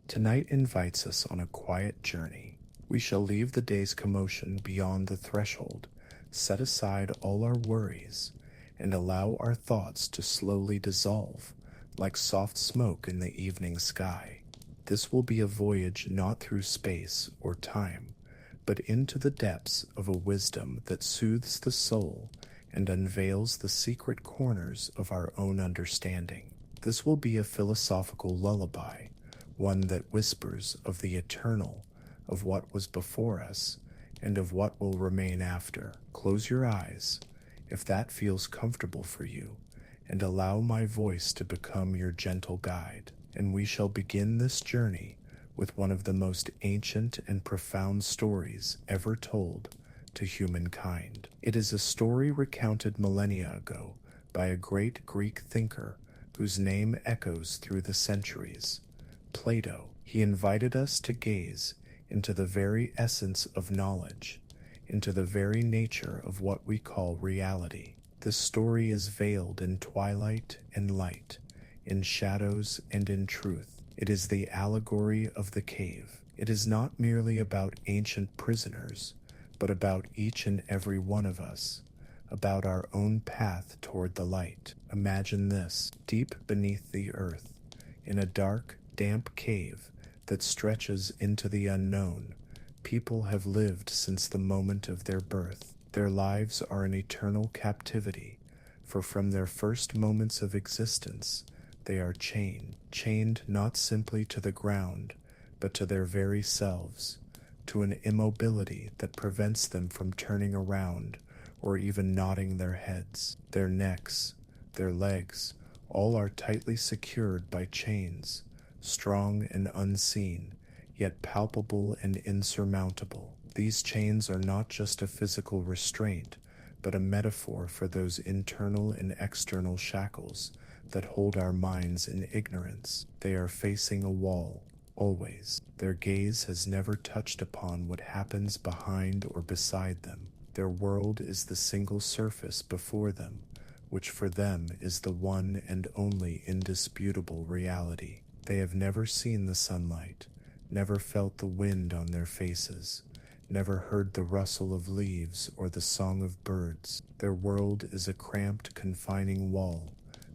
Tonight invites us on a quiet journey. We shall leave the day's commotion beyond the threshold, set aside all our worries, and allow our thoughts to slowly dissolve like soft smoke in the evening sky. This will be a voyage not through space or time, but into the depths of a wisdom that soothes the soul and unveils the secret corners of our own understanding. This will be a philosophical lullaby, one that whispers of the eternal, of what was before us, and of what will remain after. Close your eyes, if that feels comfortable for you, and allow my voice to become your gentle guide, and we shall begin this journey with one of the most ancient and profound stories ever told to humankind. It is a story recounted millennia ago by a great Greek thinker whose name echoes through the centuries, Plato. He invited us to gaze into the very essence of knowledge, into the very nature of what we call reality. This story is veiled in twilight and light, in shadows and in truth. It is the allegory of the cave. It is not merely about ancient prisoners, but about each and every one of us, about our own path toward the light. Imagine this: deep beneath the earth, in a dark, damp cave that stretches into the unknown, people have lived since the moment of their birth. Their lives are an eternal captivity, for from their first moments of existence, they are chained not simply to the ground, but to their very selves, to an immobility that prevents them from turning around or even nodding their heads. Their necks, their legs, all are tightly secured by chains, strong and unseen, yet palpable and insurmountable. These chains are not just a physical restraint, but a metaphor for those internal and external shackles that hold our minds in ignorance. They are facing a wall, always. Their gaze has never touched upon what happens behind or beside them. Their world is the single surface before them, which for them is the one and only indisputable reality. They have never seen the sunlight, never felt the wind on their faces, never heard the rustle of leaves or the song of birds. Their world is a cramped, confining wall,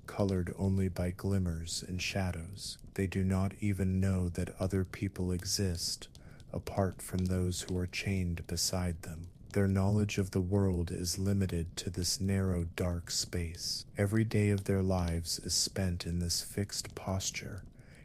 colored only by glimmers and shadows. They do not even know that other people exist, apart from those who are chained beside them. Their knowledge of the world is limited to this narrow, dark space. Every day of their lives is spent in this fixed posture,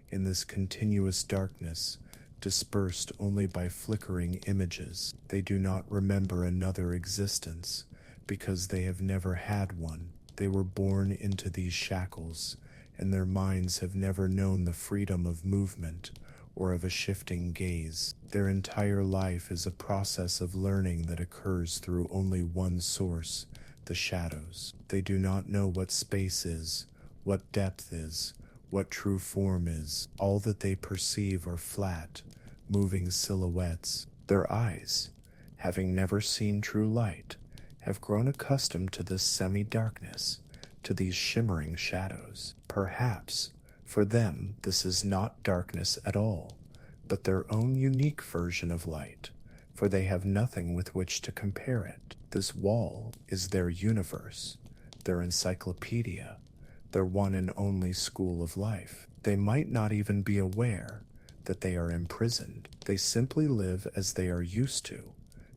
in this continuous darkness, dispersed only by flickering images. They do not remember another existence, because they have never had one. They were born into these shackles, and their minds have never known the freedom of movement or of a shifting gaze. Their entire life is a process of learning that occurs through only one source, the shadows. They do not know what space is, what depth is, what true form is. All that they perceive are flat, moving silhouettes. Their eyes, having never seen true light, have grown accustomed to this semi-darkness, to these shimmering shadows. Perhaps, for them, this is not darkness at all, but their own unique version of light, for they have nothing with which to compare it. This wall is their universe, their encyclopedia, their one and only school of life. They might not even be aware that they are imprisoned. They simply live as they are used to,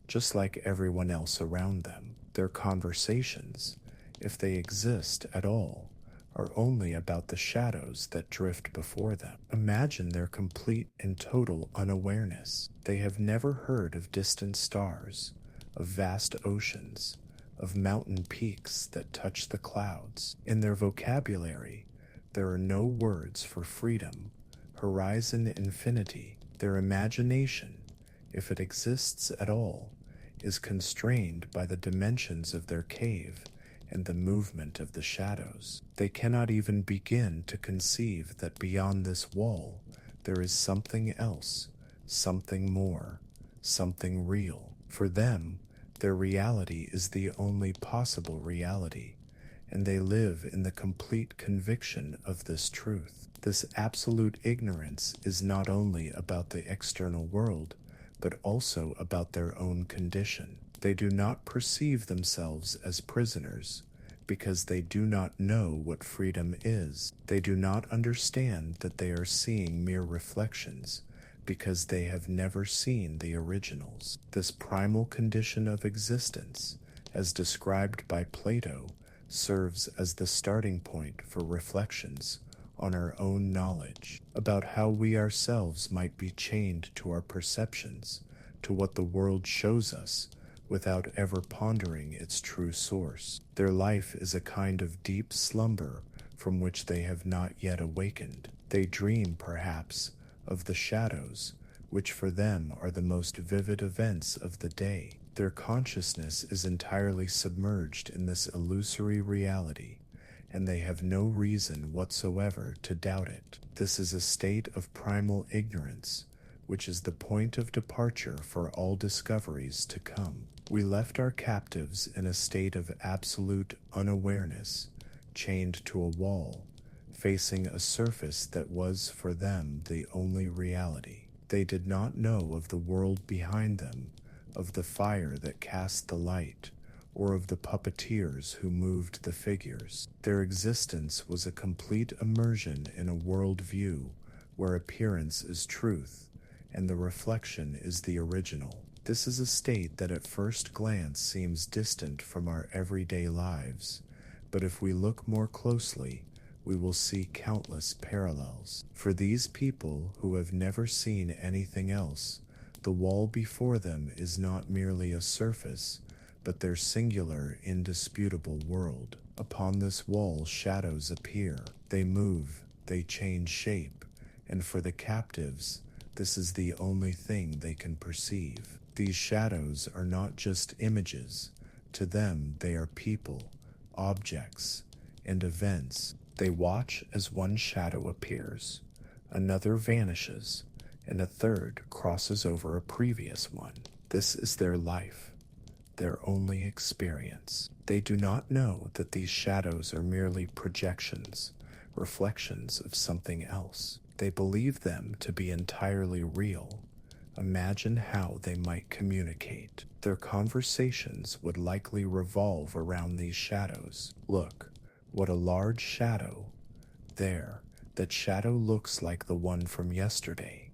just like everyone else around them. Their conversations, if they exist at all, are only about the shadows that drift before them. Imagine their complete and total unawareness. They have never heard of distant stars, of vast oceans, of mountain peaks that touch the clouds. In their vocabulary, there are no words for freedom, horizon, infinity. Their imagination, if it exists at all, is constrained by the dimensions of their cave and the movement of the shadows. They cannot even begin to conceive that beyond this wall there is something else, something more, something real. For them, their reality is the only possible reality, and they live in the complete conviction of this truth. This absolute ignorance is not only about the external world, but also about their own condition. They do not perceive themselves as prisoners, because they do not know what freedom is. They do not understand that they are seeing mere reflections, because they have never seen the originals. This primal condition of existence, as described by Plato, serves as the starting point for reflections on our own knowledge, about how we ourselves might be chained to our perceptions, to what the world shows us, without ever pondering its true source. Their life is a kind of deep slumber from which they have not yet awakened. They dream, perhaps, of the shadows, which for them are the most vivid events of the day. Their consciousness is entirely submerged in this illusory reality, and they have no reason whatsoever to doubt it. This is a state of primal ignorance, which is the point of departure for all discoveries to come. We left our captives in a state of absolute unawareness, chained to a wall, facing a surface that was for them the only reality. They did not know of the world behind them, of the fire that cast the light, or of the puppeteers who moved the figures. Their existence was a complete immersion in a world view where appearance is truth and the reflection is the original. This is a state that at first glance seems distant from our everyday lives, but if we look more closely, we will see countless parallels. For these people who have never seen anything else, the wall before them is not merely a surface, but their singular, indisputable world. Upon this wall shadows appear. They move, they change shape, and for the captives, this is the only thing they can perceive. These shadows are not just images. To them, they are people, objects, and events. They watch as one shadow appears, another vanishes, and a third crosses over a previous one. This is their life, their only experience. They do not know that these shadows are merely projections, reflections of something else. They believe them to be entirely real. Imagine how they might communicate. Their conversations would likely revolve around these shadows. Look, what a large shadow. There, that shadow looks like the one from yesterday.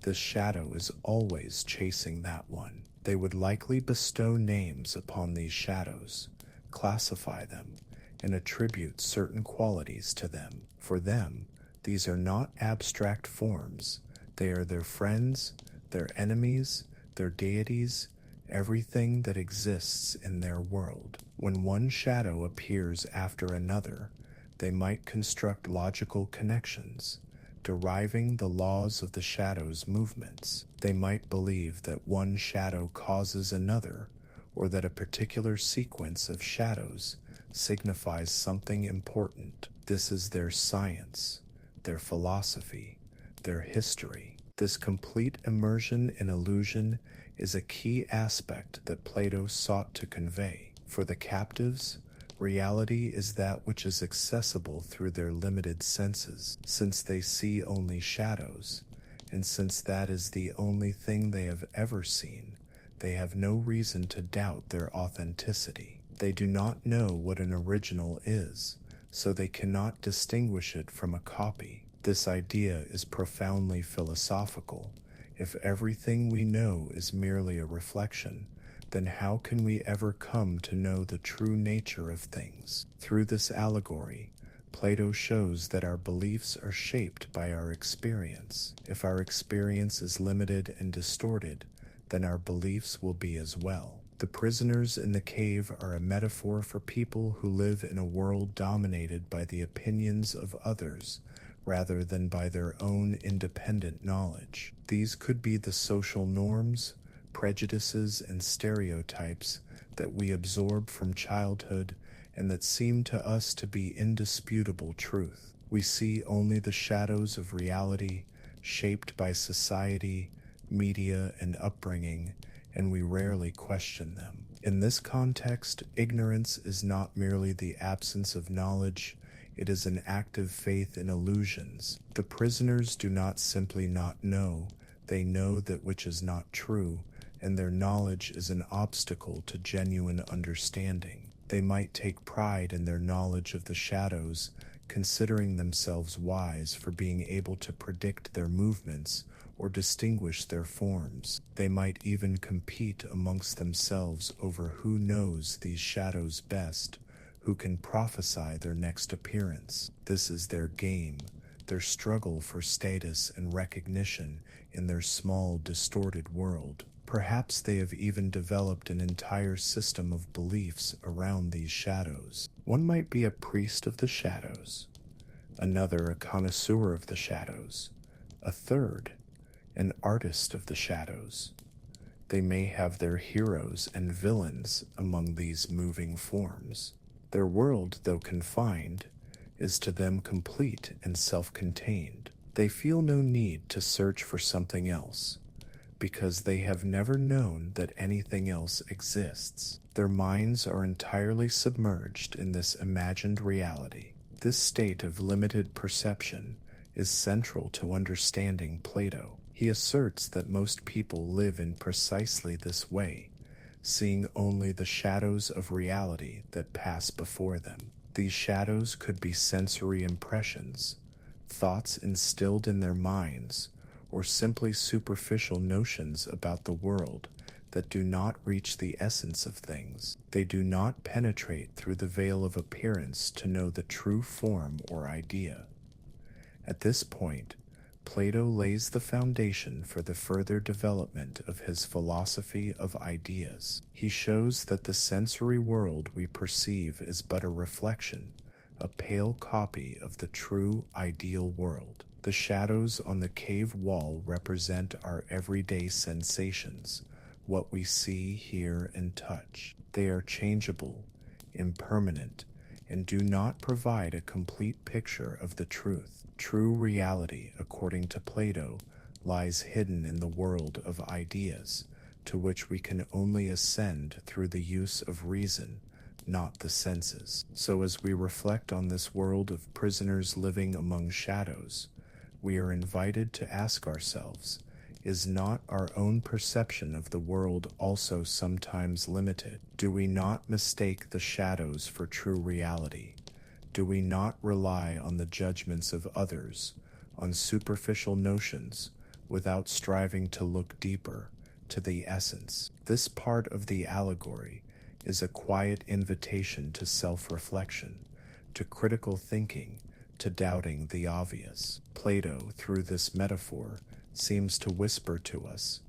This shadow is always chasing that one. They would likely bestow names upon these shadows, classify them, and attribute certain qualities to them. For them, these are not abstract forms. They are their friends, their enemies, their deities, everything that exists in their world. When one shadow appears after another, they might construct logical connections, deriving the laws of the shadow's movements. They might believe that one shadow causes another, or that a particular sequence of shadows signifies something important. This is their science, their philosophy, their history. This complete immersion in illusion is a key aspect that Plato sought to convey. For the captives, reality is that which is accessible through their limited senses, since they see only shadows, and since that is the only thing they have ever seen, they have no reason to doubt their authenticity. They do not know what an original is, so they cannot distinguish it from a copy. This idea is profoundly philosophical. If everything we know is merely a reflection, then how can we ever come to know the true nature of things? Through this allegory, Plato shows that our beliefs are shaped by our experience. If our experience is limited and distorted, then our beliefs will be as well. The prisoners in the cave are a metaphor for people who live in a world dominated by the opinions of others rather than by their own independent knowledge. These could be the social norms, prejudices, and stereotypes that we absorb from childhood and that seem to us to be indisputable truth. We see only the shadows of reality shaped by society, media, and upbringing, and we rarely question them. In this context, ignorance is not merely the absence of knowledge, It is an active faith in illusions. The prisoners do not simply not know, they know that which is not true, and their knowledge is an obstacle to genuine understanding. They might take pride in their knowledge of the shadows, considering themselves wise for being able to predict their movements or distinguish their forms. They might even compete amongst themselves over who knows these shadows best, who can prophesy their next appearance. This is their game, their struggle for status and recognition in their small, distorted world. Perhaps they have even developed an entire system of beliefs around these shadows. One might be a priest of the shadows, another a connoisseur of the shadows, a third an artist of the shadows. They may have their heroes and villains among these moving forms. Their world, though confined, is to them complete and self-contained. They feel no need to search for something else, because they have never known that anything else exists. Their minds are entirely submerged in this imagined reality. This state of limited perception is central to understanding Plato. He asserts that most people live in precisely this way, seeing only the shadows of reality that pass before them. These shadows could be sensory impressions, thoughts instilled in their minds, or simply superficial notions about the world that do not reach the essence of things. They do not penetrate through the veil of appearance to know the true form or idea. At this point, Plato lays the foundation for the further development of his philosophy of ideas. He shows that the sensory world we perceive is but a reflection, a pale copy of the true ideal world. The shadows on the cave wall represent our everyday sensations, what we see, hear, and touch. They are changeable, impermanent, and do not provide a complete picture of the truth. True reality, according to Plato, lies hidden in the world of ideas, to which we can only ascend through the use of reason, not the senses. So as we reflect on this world of prisoners living among shadows, we are invited to ask ourselves, is not our own perception of the world also sometimes limited? Do we not mistake the shadows for true reality? Do we not rely on the judgments of others, on superficial notions, without striving to look deeper, to the essence? This part of the allegory is a quiet invitation to self-reflection, to critical thinking, to doubting the obvious. Plato, through this metaphor, seems to whisper to us,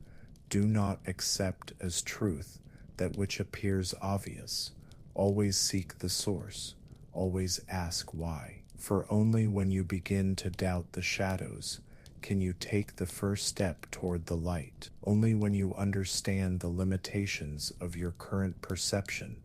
do not accept as truth that which appears obvious. Always seek the source. Always ask why. For only when you begin to doubt the shadows can you take the first step toward the light. Only when you understand the limitations of your current perception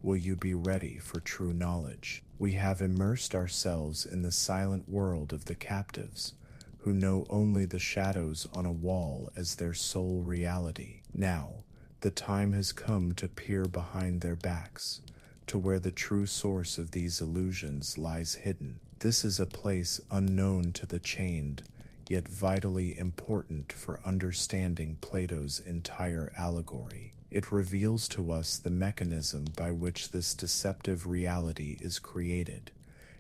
will you be ready for true knowledge. We have immersed ourselves in the silent world of the captives, who know only the shadows on a wall as their sole reality. Now, the time has come to peer behind their backs, to where the true source of these illusions lies hidden. This is a place unknown to the chained, yet vitally important for understanding Plato's entire allegory. It reveals to us the mechanism by which this deceptive reality is created,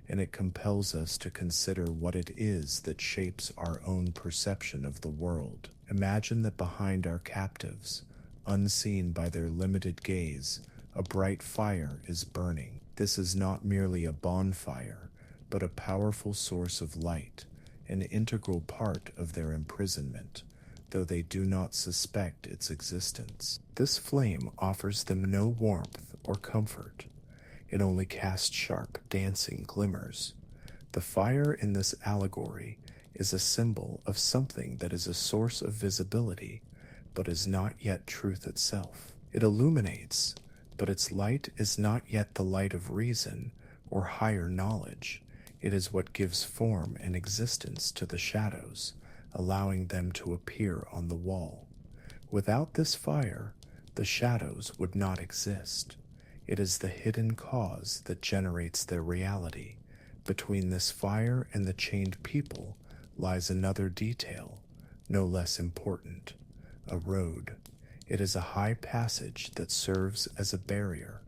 and it compels us to consider what it is that shapes our own perception of the world. Imagine that behind our captives, unseen by their limited gaze, a bright fire is burning. This is not merely a bonfire, but a powerful source of light, an integral part of their imprisonment, though they do not suspect its existence. This flame offers them no warmth or comfort. It only casts sharp, dancing glimmers. The fire in this allegory is a symbol of something that is a source of visibility, but is not yet truth itself. It illuminates, but its light is not yet the light of reason or higher knowledge. It is what gives form and existence to the shadows, allowing them to appear on the wall. Without this fire, the shadows would not exist. It is the hidden cause that generates their reality, Between this fire and the chained people lies another detail, no less important: a road. It is a high passage that serves as a barrier.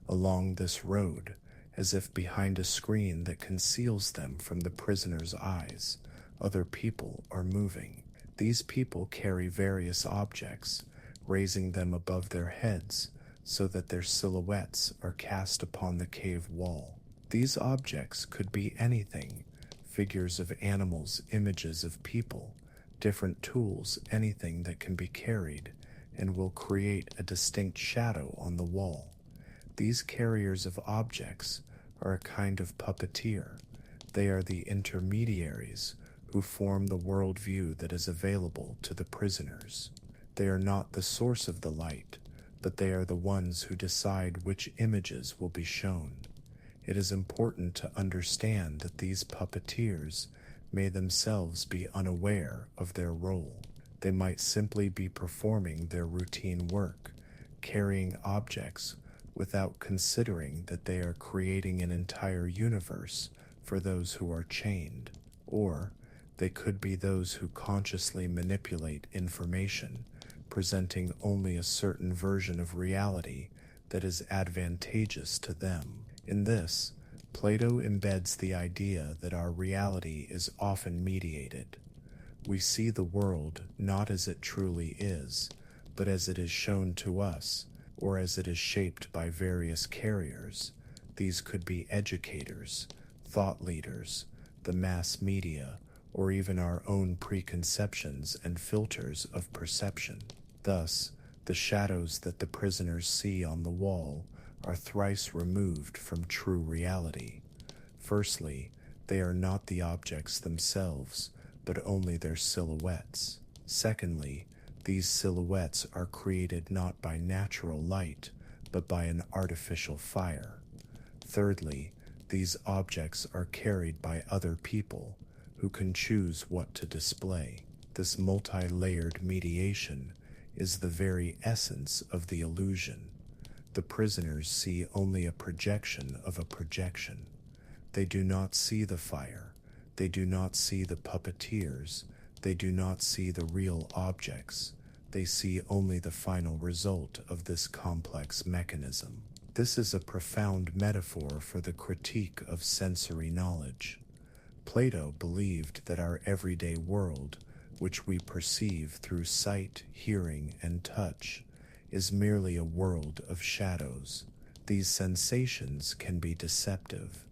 Along this road, as if behind a screen that conceals them from the prisoner's eyes, other people are moving. These people carry various objects, raising them above their heads so that their silhouettes are cast upon the cave wall. These objects could be anything: figures of animals, images of people, different tools, anything that can be carried and will create a distinct shadow on the wall. These carriers of objects are a kind of puppeteer. They are the intermediaries who form the worldview that is available to the prisoners. They are not the source of the light, but they are the ones who decide which images will be shown. It is important to understand that these puppeteers may themselves be unaware of their role. They might simply be performing their routine work, carrying objects, without considering that they are creating an entire universe for those who are chained. Or they could be those who consciously manipulate information, presenting only a certain version of reality that is advantageous to them. In this, Plato embeds the idea that our reality is often mediated. We see the world not as it truly is, but as it is shown to us, or as it is shaped by various carriers. These could be educators, thought leaders, the mass media, or even our own preconceptions and filters of perception. Thus, the shadows that the prisoners see on the wall are thrice removed from true reality. Firstly, they are not the objects themselves, but only their silhouettes. Secondly, these silhouettes are created not by natural light, but by an artificial fire. Thirdly, these objects are carried by other people who can choose what to display. This multi-layered mediation is the very essence of the illusion. The prisoners see only a projection of a projection. They do not see the fire. They do not see the puppeteers. They do not see the real objects. They see only the final result of this complex mechanism. This is a profound metaphor for the critique of sensory knowledge. Plato believed that our everyday world, which we perceive through sight, hearing, and touch, is merely a world of shadows. These sensations can be deceptive.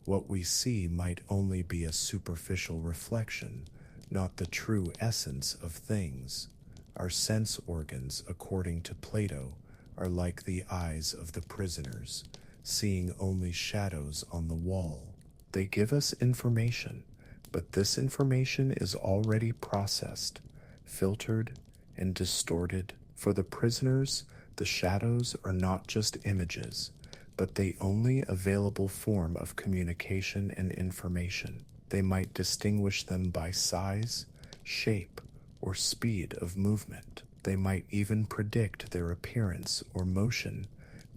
What we see might only be a superficial reflection, not the true essence of things. Our sense organs, according to Plato, are like the eyes of the prisoners, seeing only shadows on the wall. They give us information, but this information is already processed, filtered, and distorted. For the prisoners, the shadows are not just images, but the only available form of communication and information. They might distinguish them by size, shape, or speed of movement. They might even predict their appearance or motion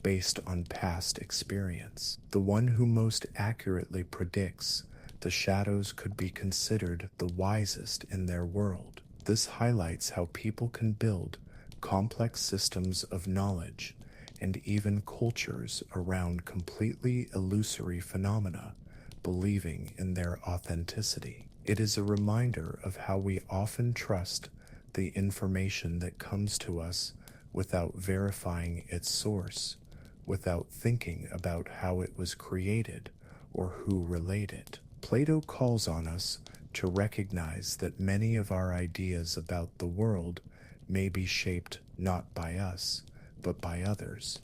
based on past experience. The one who most accurately predicts the shadows could be considered the wisest in their world. This highlights how people can build complex systems of knowledge and even cultures around completely illusory phenomena, believing in their authenticity. It is a reminder of how we often trust the information that comes to us without verifying its source, without thinking about how it was created or who relayed it. Plato calls on us to recognize that many of our ideas about the world may be shaped not by us, but by others,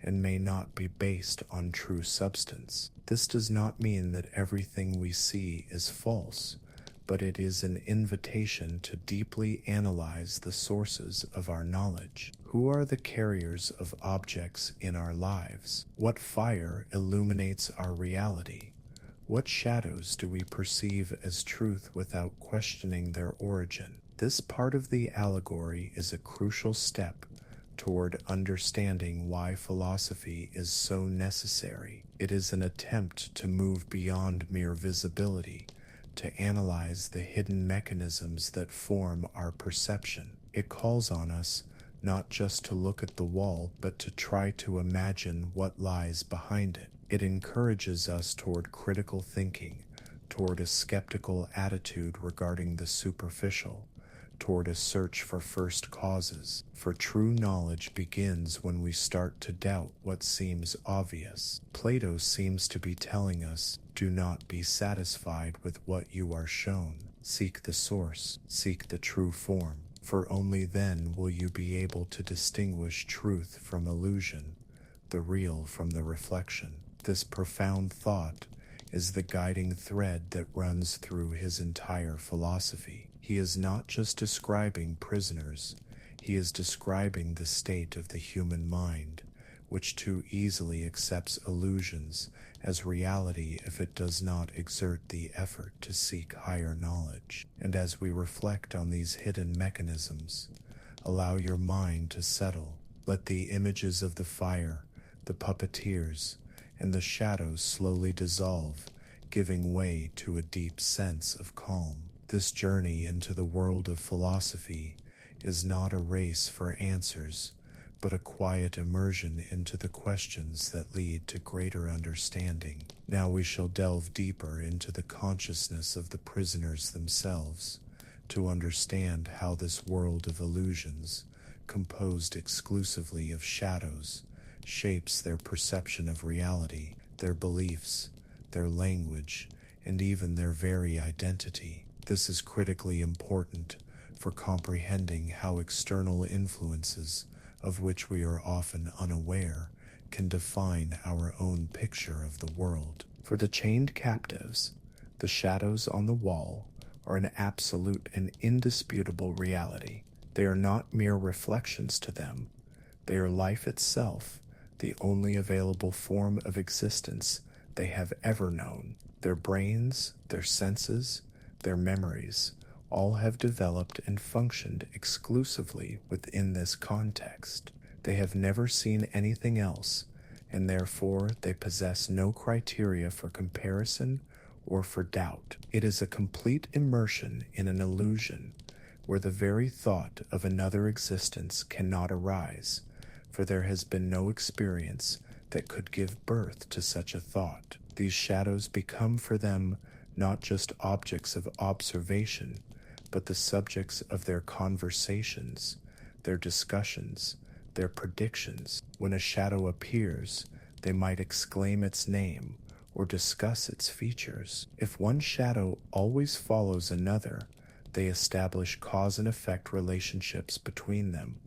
and may not be based on true substance. This does not mean that everything we see is false, but it is an invitation to deeply analyze the sources of our knowledge. Who are the carriers of objects in our lives? What fire illuminates our reality? What shadows do we perceive as truth without questioning their origin? This part of the allegory is a crucial step toward understanding why philosophy is so necessary. It is an attempt to move beyond mere visibility, to analyze the hidden mechanisms that form our perception. It calls on us not just to look at the wall, but to try to imagine what lies behind it. It encourages us toward critical thinking, toward a skeptical attitude regarding the superficial, toward a search for first causes. For true knowledge begins when we start to doubt what seems obvious. Plato seems to be telling us, do not be satisfied with what you are shown. Seek the source, seek the true form, for only then will you be able to distinguish truth from illusion, the real from the reflection. This profound thought is the guiding thread that runs through his entire philosophy. He is not just describing prisoners, he is describing the state of the human mind, which too easily accepts illusions as reality if it does not exert the effort to seek higher knowledge. And as we reflect on these hidden mechanisms, allow your mind to settle. Let the images of the fire, the puppeteers, and the shadows slowly dissolve, giving way to a deep sense of calm. This journey into the world of philosophy is not a race for answers, but a quiet immersion into the questions that lead to greater understanding. Now we shall delve deeper into the consciousness of the prisoners themselves, to understand how this world of illusions, composed exclusively of shadows, shapes their perception of reality, their beliefs, their language, and even their very identity. This is critically important for comprehending how external influences, of which we are often unaware, can define our own picture of the world. For the chained captives, the shadows on the wall are an absolute and indisputable reality. They are not mere reflections to them. They are life itself, the only available form of existence they have ever known. Their brains, their senses, their memories, all have developed and functioned exclusively within this context. They have never seen anything else, and therefore they possess no criteria for comparison or for doubt. It is a complete immersion in an illusion where the very thought of another existence cannot arise, for there has been no experience that could give birth to such a thought. These shadows become for them not just objects of observation, but the subjects of their conversations, their discussions, their predictions. When a shadow appears, they might exclaim its name or discuss its features. If one shadow always follows another, they establish cause and effect relationships between them,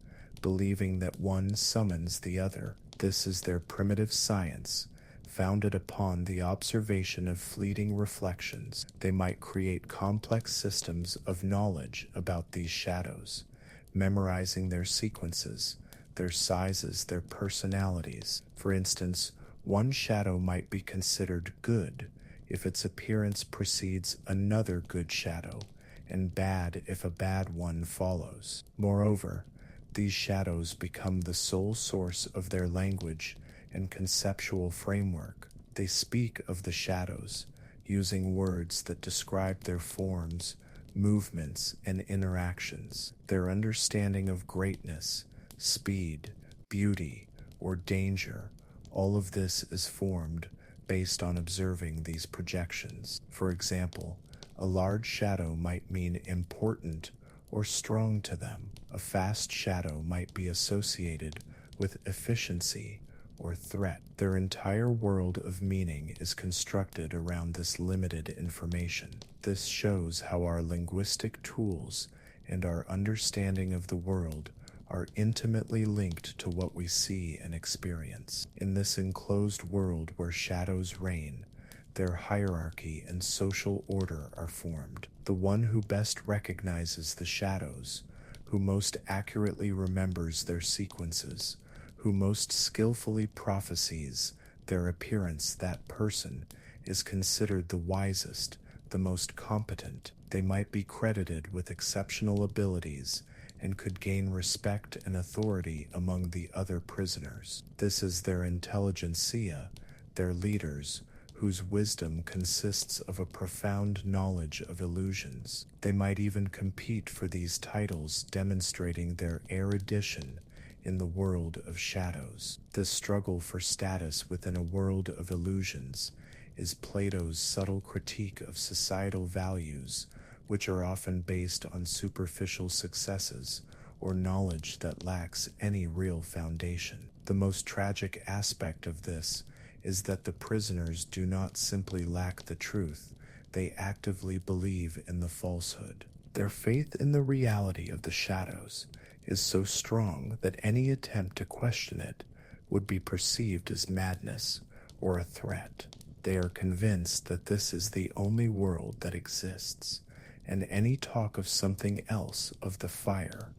believing that one summons the other. This is their primitive science, founded upon the observation of fleeting reflections. They might create complex systems of knowledge about these shadows, memorizing their sequences, their sizes, their personalities. For instance, one shadow might be considered good if its appearance precedes another good shadow, and bad if a bad one follows. Moreover, these shadows become the sole source of their language and conceptual framework. They speak of the shadows, using words that describe their forms, movements, and interactions. Their understanding of greatness, speed, beauty, or danger, all of this is formed based on observing these projections. For example, a large shadow might mean important or strong to them. A fast shadow might be associated with efficiency or threat. Their entire world of meaning is constructed around this limited information. This shows how our linguistic tools and our understanding of the world are intimately linked to what we see and experience. In this enclosed world where shadows reign, their hierarchy and social order are formed. The one who best recognizes the shadows, who most accurately remembers their sequences, who most skillfully prophesies their appearance, that person is considered the wisest, the most competent. They might be credited with exceptional abilities and could gain respect and authority among the other prisoners. This is their intelligentsia, their leaders, whose wisdom consists of a profound knowledge of illusions. They might even compete for these titles, demonstrating their erudition in the world of shadows. This struggle for status within a world of illusions is Plato's subtle critique of societal values, which are often based on superficial successes or knowledge that lacks any real foundation. The most tragic aspect of this is that the prisoners do not simply lack the truth, they actively believe in the falsehood. Their faith in the reality of the shadows is so strong that any attempt to question it would be perceived as madness or a threat. They are convinced that this is the only world that exists, and any talk of something else, of the fire,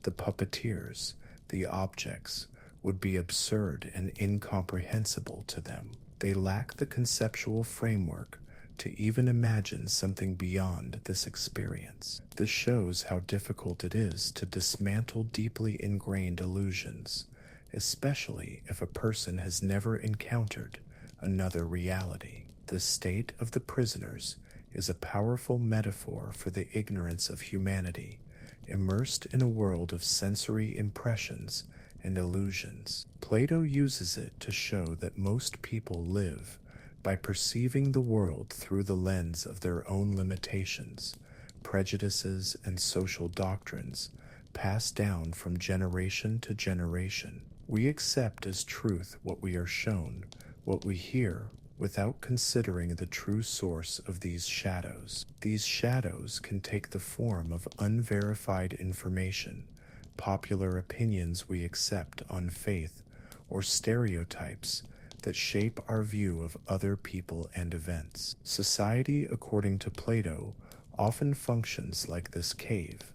the puppeteers, the objects, would be absurd and incomprehensible to them. They lack the conceptual framework to even imagine something beyond this experience. This shows how difficult it is to dismantle deeply ingrained illusions, especially if a person has never encountered another reality. The state of the prisoners is a powerful metaphor for the ignorance of humanity, immersed in a world of sensory impressions and illusions. Plato uses it to show that most people live by perceiving the world through the lens of their own limitations, prejudices, and social doctrines passed down from generation to generation. We accept as truth what we are shown, what we hear, without considering the true source of these shadows. These shadows can take the form of unverified information, popular opinions we accept on faith, or stereotypes that shape our view of other people and events. Society, according to Plato, often functions like this cave.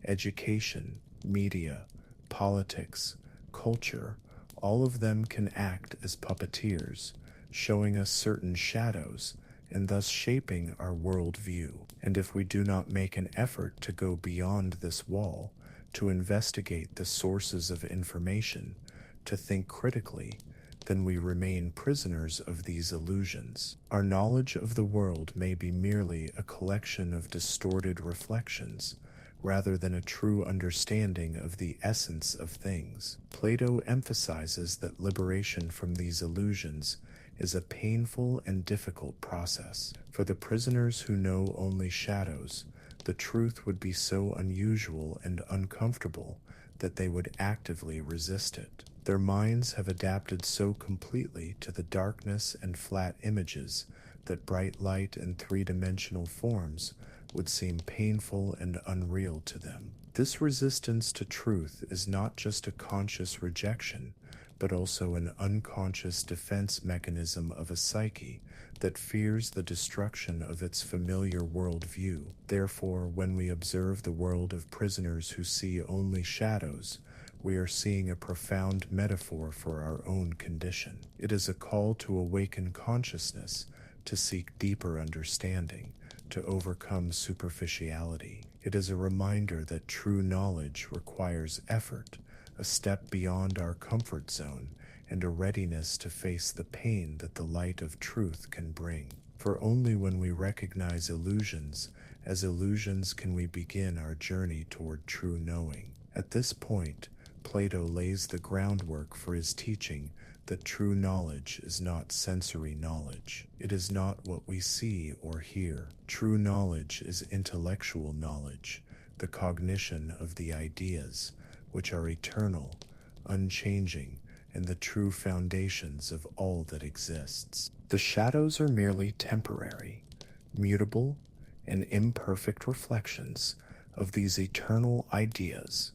Education, media, politics, culture, all of them can act as puppeteers, showing us certain shadows and thus shaping our worldview. And if we do not make an effort to go beyond this wall, to investigate the sources of information, to think critically, then we remain prisoners of these illusions. Our knowledge of the world may be merely a collection of distorted reflections, rather than a true understanding of the essence of things. Plato emphasizes that liberation from these illusions is a painful and difficult process. For the prisoners who know only shadows, the truth would be so unusual and uncomfortable that they would actively resist it. Their minds have adapted so completely to the darkness and flat images that bright light and three-dimensional forms would seem painful and unreal to them. This resistance to truth is not just a conscious rejection, but also an unconscious defense mechanism of a psyche that fears the destruction of its familiar worldview. Therefore, when we observe the world of prisoners who see only shadows, we are seeing a profound metaphor for our own condition. It is a call to awaken consciousness, to seek deeper understanding, to overcome superficiality. It is a reminder that true knowledge requires effort, a step beyond our comfort zone, and a readiness to face the pain that the light of truth can bring. For only when we recognize illusions as illusions can we begin our journey toward true knowing. At this point, Plato lays the groundwork for his teaching that true knowledge is not sensory knowledge. It is not what we see or hear. True knowledge is intellectual knowledge, the cognition of the ideas, which are eternal, unchanging, and the true foundations of all that exists. The shadows are merely temporary, mutable, and imperfect reflections of these eternal ideas.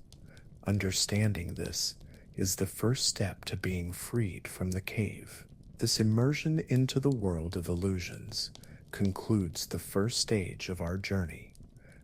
Understanding this is the first step to being freed from the cave. This immersion into the world of illusions concludes the first stage of our journey.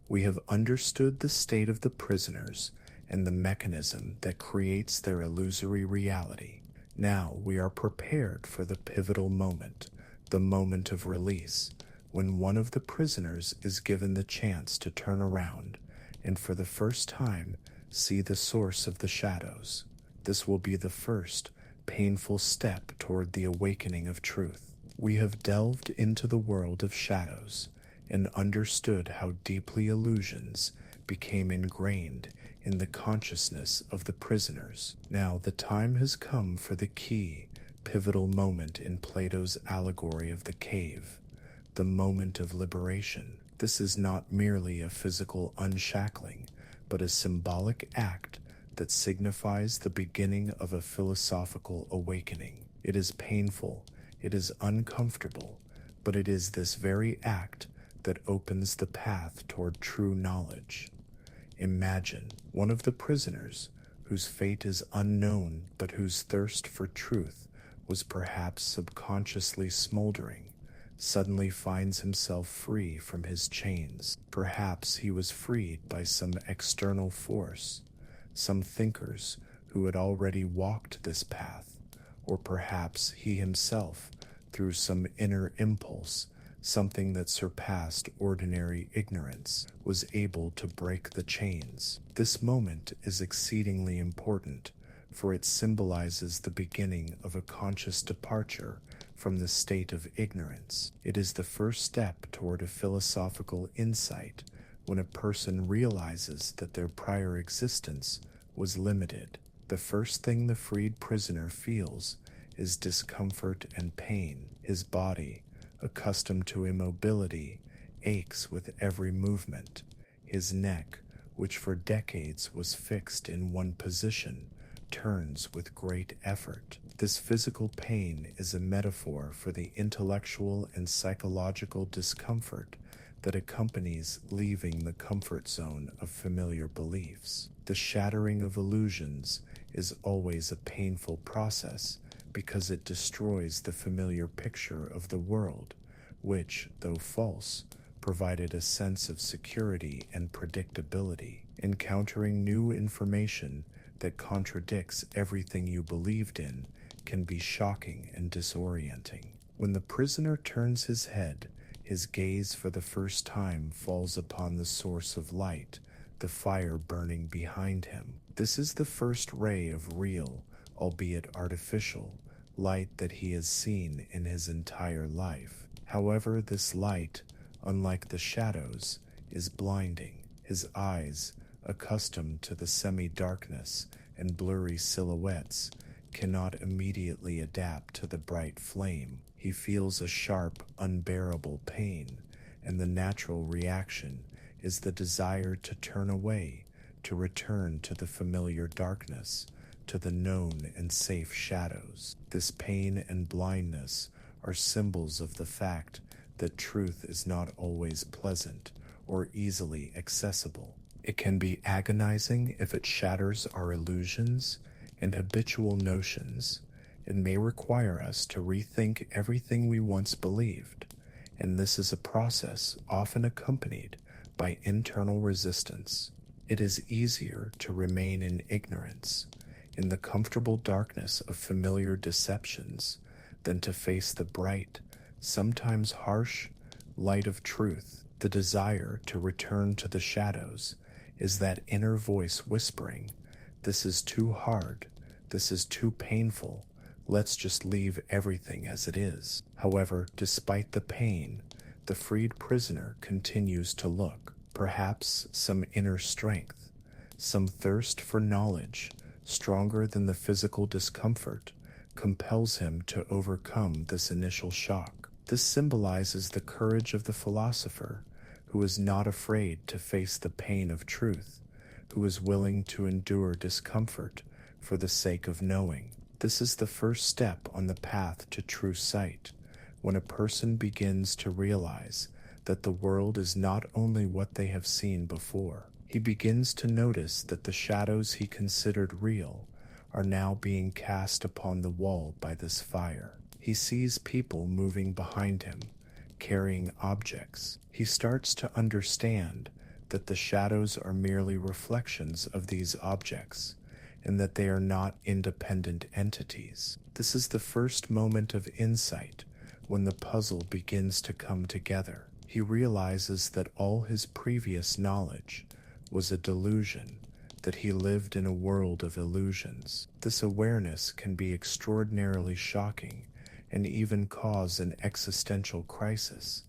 We have understood the state of the prisoners and the mechanism that creates their illusory reality. Now we are prepared for the pivotal moment, the moment of release, when one of the prisoners is given the chance to turn around and for the first time see the source of the shadows. This will be the first painful step toward the awakening of truth. We have delved into the world of shadows and understood how deeply illusions became ingrained in the consciousness of the prisoners. Now the time has come for the key, pivotal moment in Plato's allegory of the cave, the moment of liberation. This is not merely a physical unshackling, but a symbolic act that signifies the beginning of a philosophical awakening. It is painful, it is uncomfortable, but it is this very act that opens the path toward true knowledge. Imagine one of the prisoners, whose fate is unknown but whose thirst for truth was perhaps subconsciously smoldering, suddenly finds himself free from his chains. Perhaps he was freed by some external force, some thinkers who had already walked this path, or perhaps he himself, through some inner impulse, something that surpassed ordinary ignorance, was able to break the chains. This moment is exceedingly important, for it symbolizes the beginning of a conscious departure from the state of ignorance. It is the first step toward a philosophical insight when a person realizes that their prior existence was limited. The first thing the freed prisoner feels is discomfort and pain. His body, accustomed to immobility, aches with every movement. His neck, which for decades was fixed in one position, turns with great effort. This physical pain is a metaphor for the intellectual and psychological discomfort that accompanies leaving the comfort zone of familiar beliefs. The shattering of illusions is always a painful process because it destroys the familiar picture of the world, which, though false, provided a sense of security and predictability. Encountering new information that contradicts everything you believed in can be shocking and disorienting. When the prisoner turns his head, his gaze for the first time falls upon the source of light, the fire burning behind him. This is the first ray of real, albeit artificial, light that he has seen in his entire life. However, this light, unlike the shadows, is blinding. His eyes, accustomed to the semi-darkness and blurry silhouettes, cannot immediately adapt to the bright flame. He feels a sharp, unbearable pain, and the natural reaction is the desire to turn away, to return to the familiar darkness, to the known and safe shadows. This pain and blindness are symbols of the fact that truth is not always pleasant or easily accessible. It can be agonizing if it shatters our illusions and habitual notions. It may require us to rethink everything we once believed, and this is a process often accompanied by internal resistance. It is easier to remain in ignorance, in the comfortable darkness of familiar deceptions, than to face the bright, sometimes harsh, light of truth. The desire to return to the shadows is that inner voice whispering, "This is too hard, this is too painful, let's just leave everything as it is." However, despite the pain, the freed prisoner continues to look. Perhaps some inner strength, some thirst for knowledge, stronger than the physical discomfort, compels him to overcome this initial shock. This symbolizes the courage of the philosopher, who is not afraid to face the pain of truth, who is willing to endure discomfort for the sake of knowing. This is the first step on the path to true sight, when a person begins to realize that the world is not only what they have seen before. He begins to notice that the shadows he considered real are now being cast upon the wall by this fire. He sees people moving behind him, carrying objects. He starts to understand that the shadows are merely reflections of these objects, and that they are not independent entities. This is the first moment of insight, when the puzzle begins to come together. He realizes that all his previous knowledge was a delusion, that he lived in a world of illusions. This awareness can be extraordinarily shocking and even cause an existential crisis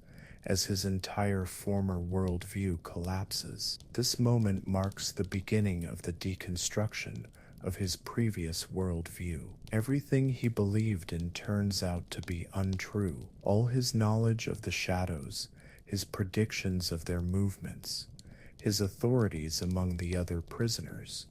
as his entire former worldview collapses. This moment marks the beginning of the deconstruction of his previous worldview. Everything he believed in turns out to be untrue. All his knowledge of the shadows, his predictions of their movements, his authorities among the other prisoners,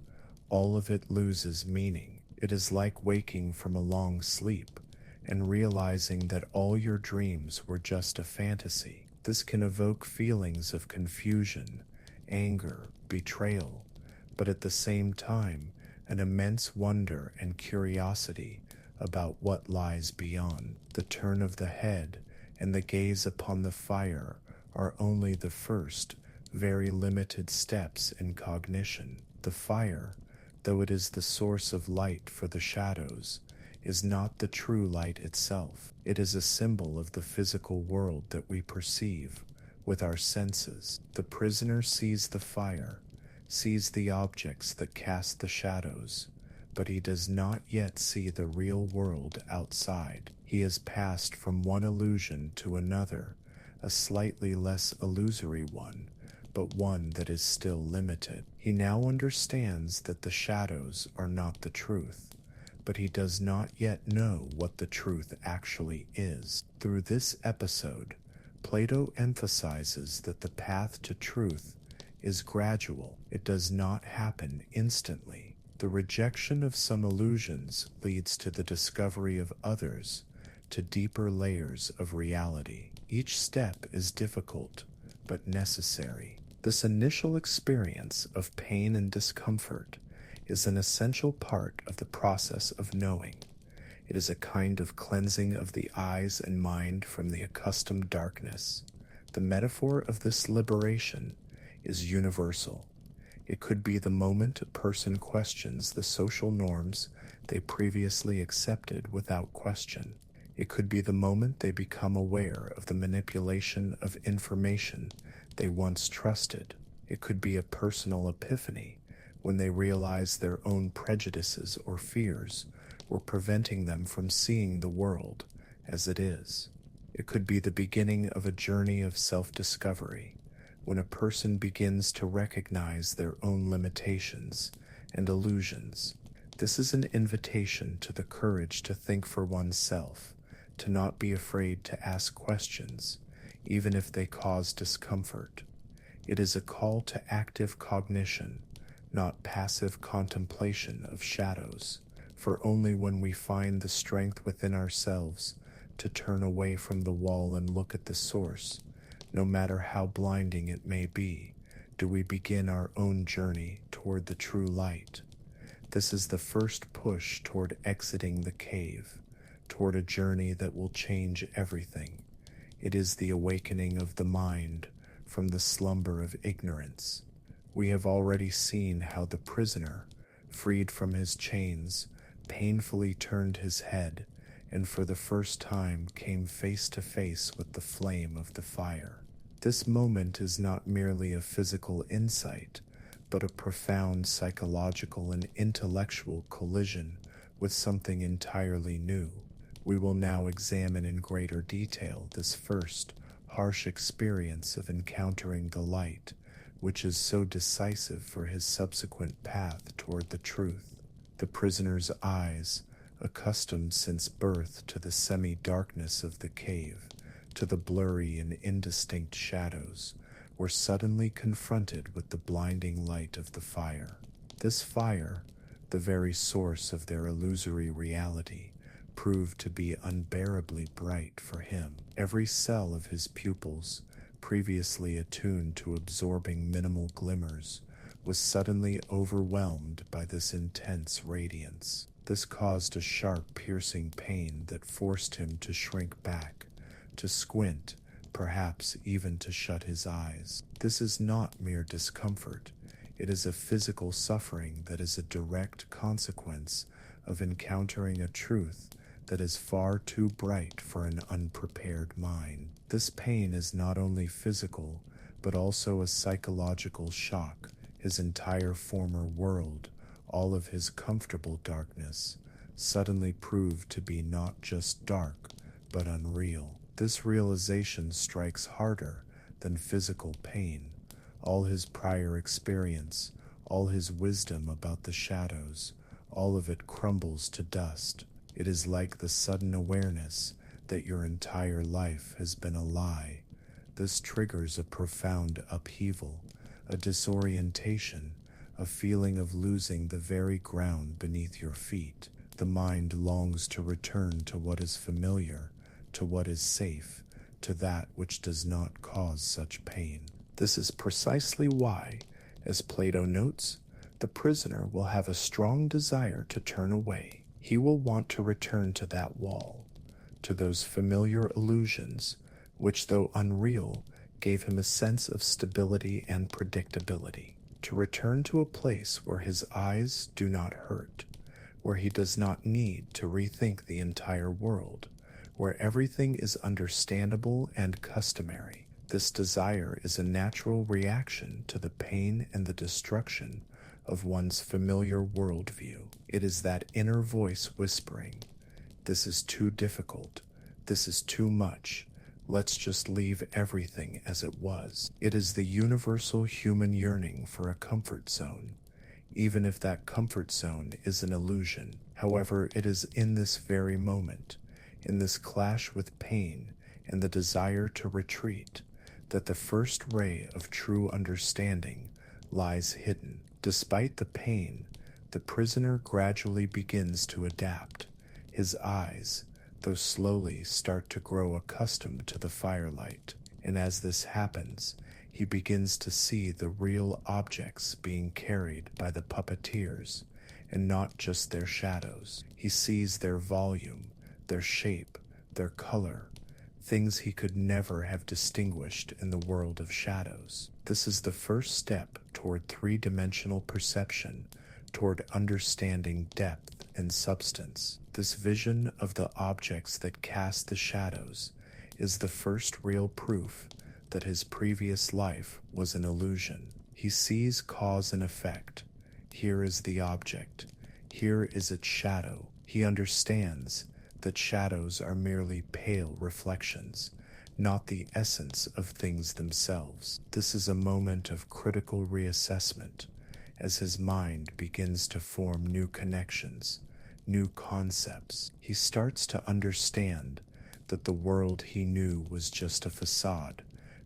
all of it loses meaning. It is like waking from a long sleep and realizing that all your dreams were just a fantasy. This can evoke feelings of confusion, anger, betrayal, but at the same time, an immense wonder and curiosity about what lies beyond. The turn of the head and the gaze upon the fire are only the first, very limited steps in cognition. The fire, though it is the source of light for the shadows, is not the true light itself. It is a symbol of the physical world that we perceive with our senses. The prisoner sees the fire, sees the objects that cast the shadows, but he does not yet see the real world outside. He has passed from one illusion to another, a slightly less illusory one, but one that is still limited. He now understands that the shadows are not the truth, but he does not yet know what the truth actually is. Through this episode, Plato emphasizes that the path to truth is gradual. It does not happen instantly. The rejection of some illusions leads to the discovery of others, to deeper layers of reality. Each step is difficult, but necessary. This initial experience of pain and discomfort is an essential part of the process of knowing. It is a kind of cleansing of the eyes and mind from the accustomed darkness. The metaphor of this liberation is universal. It could be the moment a person questions the social norms they previously accepted without question. It could be the moment they become aware of the manipulation of information they once trusted. It could be a personal epiphany when they realize their own prejudices or fears were preventing them from seeing the world as it is. It could be the beginning of a journey of self-discovery, when a person begins to recognize their own limitations and illusions. This is an invitation to the courage to think for oneself, to not be afraid to ask questions, even if they cause discomfort. It is a call to active cognition, not passive contemplation of shadows, for only when we find the strength within ourselves to turn away from the wall and look at the source, no matter how blinding it may be, do we begin our own journey toward the true light. This is the first push toward exiting the cave, toward a journey that will change everything. It is the awakening of the mind from the slumber of ignorance. We have already seen how the prisoner, freed from his chains, painfully turned his head and for the first time came face to face with the flame of the fire. This moment is not merely a physical insight, but a profound psychological and intellectual collision with something entirely new. We will now examine in greater detail this first, harsh experience of encountering the light, which is so decisive for his subsequent path toward the truth. The prisoner's eyes, accustomed since birth to the semi-darkness of the cave, to the blurry and indistinct shadows, were suddenly confronted with the blinding light of the fire. This fire, the very source of their illusory reality, proved to be unbearably bright for him. Every cell of his pupils, previously attuned to absorbing minimal glimmers, was suddenly overwhelmed by this intense radiance. This caused a sharp, piercing pain that forced him to shrink back, to squint, perhaps even to shut his eyes. This is not mere discomfort. It is a physical suffering that is a direct consequence of encountering a truth that is far too bright for an unprepared mind. This pain is not only physical, but also a psychological shock. His entire former world, all of his comfortable darkness, suddenly proved to be not just dark, but unreal. This realization strikes harder than physical pain. All his prior experience, all his wisdom about the shadows, all of it crumbles to dust. It is like the sudden awareness that your entire life has been a lie. This triggers a profound upheaval, a disorientation, a feeling of losing the very ground beneath your feet. The mind longs to return to what is familiar, to what is safe, to that which does not cause such pain. This is precisely why, as Plato notes, the prisoner will have a strong desire to turn away. He will want to return to that wall, to those familiar illusions, which, though unreal, gave him a sense of stability and predictability. To return to a place where his eyes do not hurt, where he does not need to rethink the entire world, where everything is understandable and customary. This desire is a natural reaction to the pain and the destruction of one's familiar worldview. It is that inner voice whispering, "This is too difficult. This is too much. Let's just leave everything as it was." It is the universal human yearning for a comfort zone, even if that comfort zone is an illusion. However, it is in this very moment, in this clash with pain and the desire to retreat, that the first ray of true understanding lies hidden. Despite the pain, the prisoner gradually begins to adapt. His eyes, though slowly, start to grow accustomed to the firelight, and as this happens, he begins to see the real objects being carried by the puppeteers, and not just their shadows. He sees their volume, their shape, their color, things he could never have distinguished in the world of shadows. This is the first step toward three-dimensional perception, toward understanding depth and substance. This vision of the objects that cast the shadows is the first real proof that his previous life was an illusion. He sees cause and effect. Here is the object. Here is its shadow. He understands that shadows are merely pale reflections, not the essence of things themselves. This is a moment of critical reassessment, as his mind begins to form new connections, new concepts. He starts to understand that the world he knew was just a facade,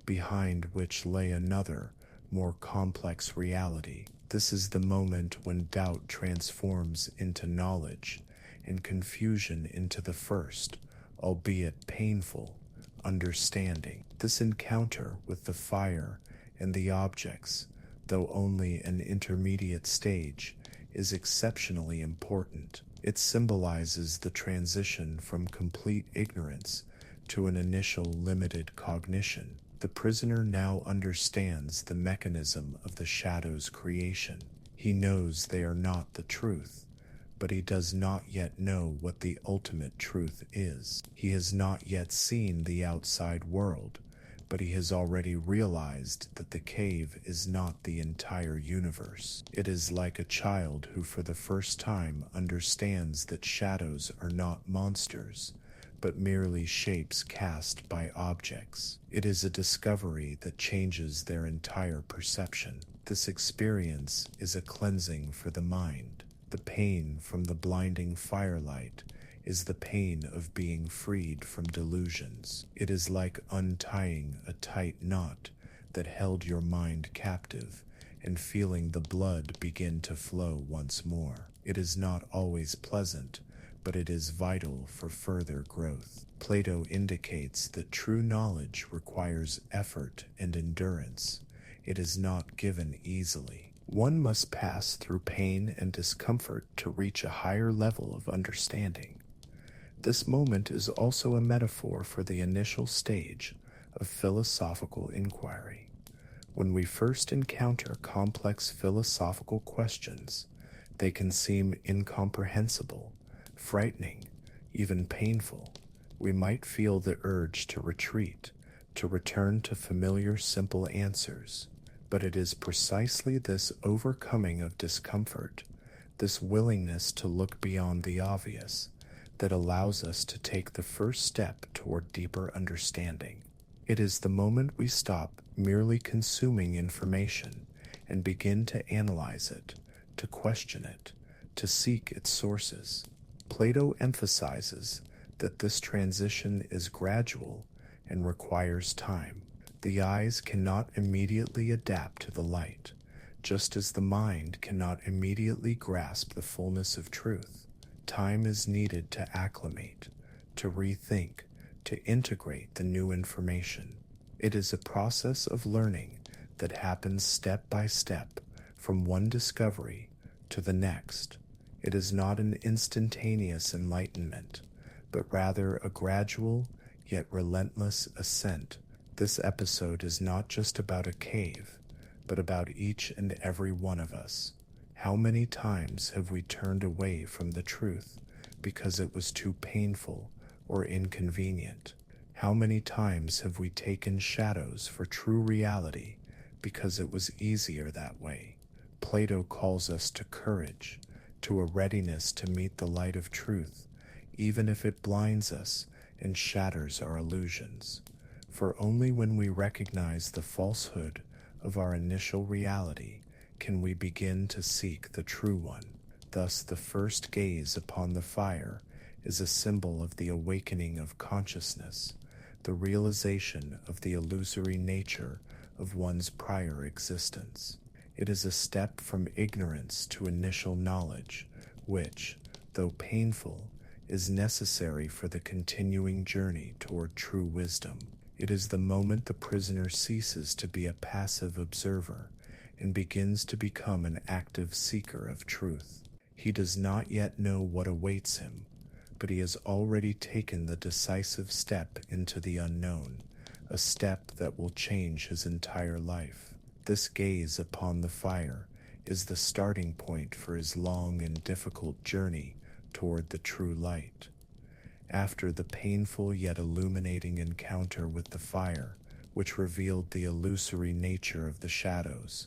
behind which lay another, more complex reality. This is the moment when doubt transforms into knowledge, and confusion into the first, albeit painful, understanding. This encounter with the fire and the objects, though only an intermediate stage, is exceptionally important. It symbolizes the transition from complete ignorance to an initial limited cognition. The prisoner now understands the mechanism of the shadow's creation. He knows they are not the truth, but he does not yet know what the ultimate truth is. He has not yet seen the outside world, but he has already realized that the cave is not the entire universe. It is like a child who for the first time understands that shadows are not monsters, but merely shapes cast by objects. It is a discovery that changes their entire perception. This experience is a cleansing for the mind. The pain from the blinding firelight is the pain of being freed from delusions. It is like untying a tight knot that held your mind captive and feeling the blood begin to flow once more. It is not always pleasant, but it is vital for further growth. Plato indicates that true knowledge requires effort and endurance. It is not given easily. One must pass through pain and discomfort to reach a higher level of understanding. This moment is also a metaphor for the initial stage of philosophical inquiry. When we first encounter complex philosophical questions, they can seem incomprehensible, frightening, even painful. We might feel the urge to retreat, to return to familiar simple answers. But it is precisely this overcoming of discomfort, this willingness to look beyond the obvious, that allows us to take the first step toward deeper understanding. It is the moment we stop merely consuming information and begin to analyze it, to question it, to seek its sources. Plato emphasizes that this transition is gradual and requires time. The eyes cannot immediately adapt to the light, just as the mind cannot immediately grasp the fullness of truth. Time is needed to acclimate, to rethink, to integrate the new information. It is a process of learning that happens step by step, from one discovery to the next. It is not an instantaneous enlightenment, but rather a gradual yet relentless ascent. This episode is not just about a cave, but about each and every one of us. How many times have we turned away from the truth because it was too painful or inconvenient? How many times have we taken shadows for true reality because it was easier that way? Plato calls us to courage, to a readiness to meet the light of truth, even if it blinds us and shatters our illusions. For only when we recognize the falsehood of our initial reality can we begin to seek the true one. Thus, the first gaze upon the fire is a symbol of the awakening of consciousness, the realization of the illusory nature of one's prior existence. It is a step from ignorance to initial knowledge, which, though painful, is necessary for the continuing journey toward true wisdom. It is the moment the prisoner ceases to be a passive observer and begins to become an active seeker of truth. He does not yet know what awaits him, but he has already taken the decisive step into the unknown, a step that will change his entire life. This gaze upon the fire is the starting point for his long and difficult journey toward the true light. After the painful yet illuminating encounter with the fire, which revealed the illusory nature of the shadows,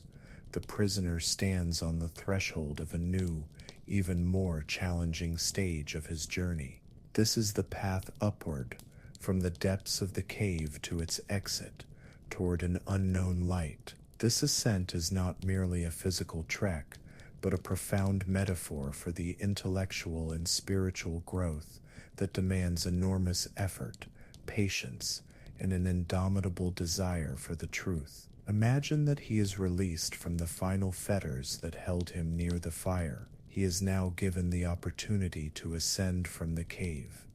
the prisoner stands on the threshold of a new, even more challenging stage of his journey. This is the path upward, from the depths of the cave to its exit, toward an unknown light. This ascent is not merely a physical trek, but a profound metaphor for the intellectual and spiritual growth that demands enormous effort, patience, and an indomitable desire for the truth. Imagine that he is released from the final fetters that held him near the fire. He is now given the opportunity to ascend from the cave.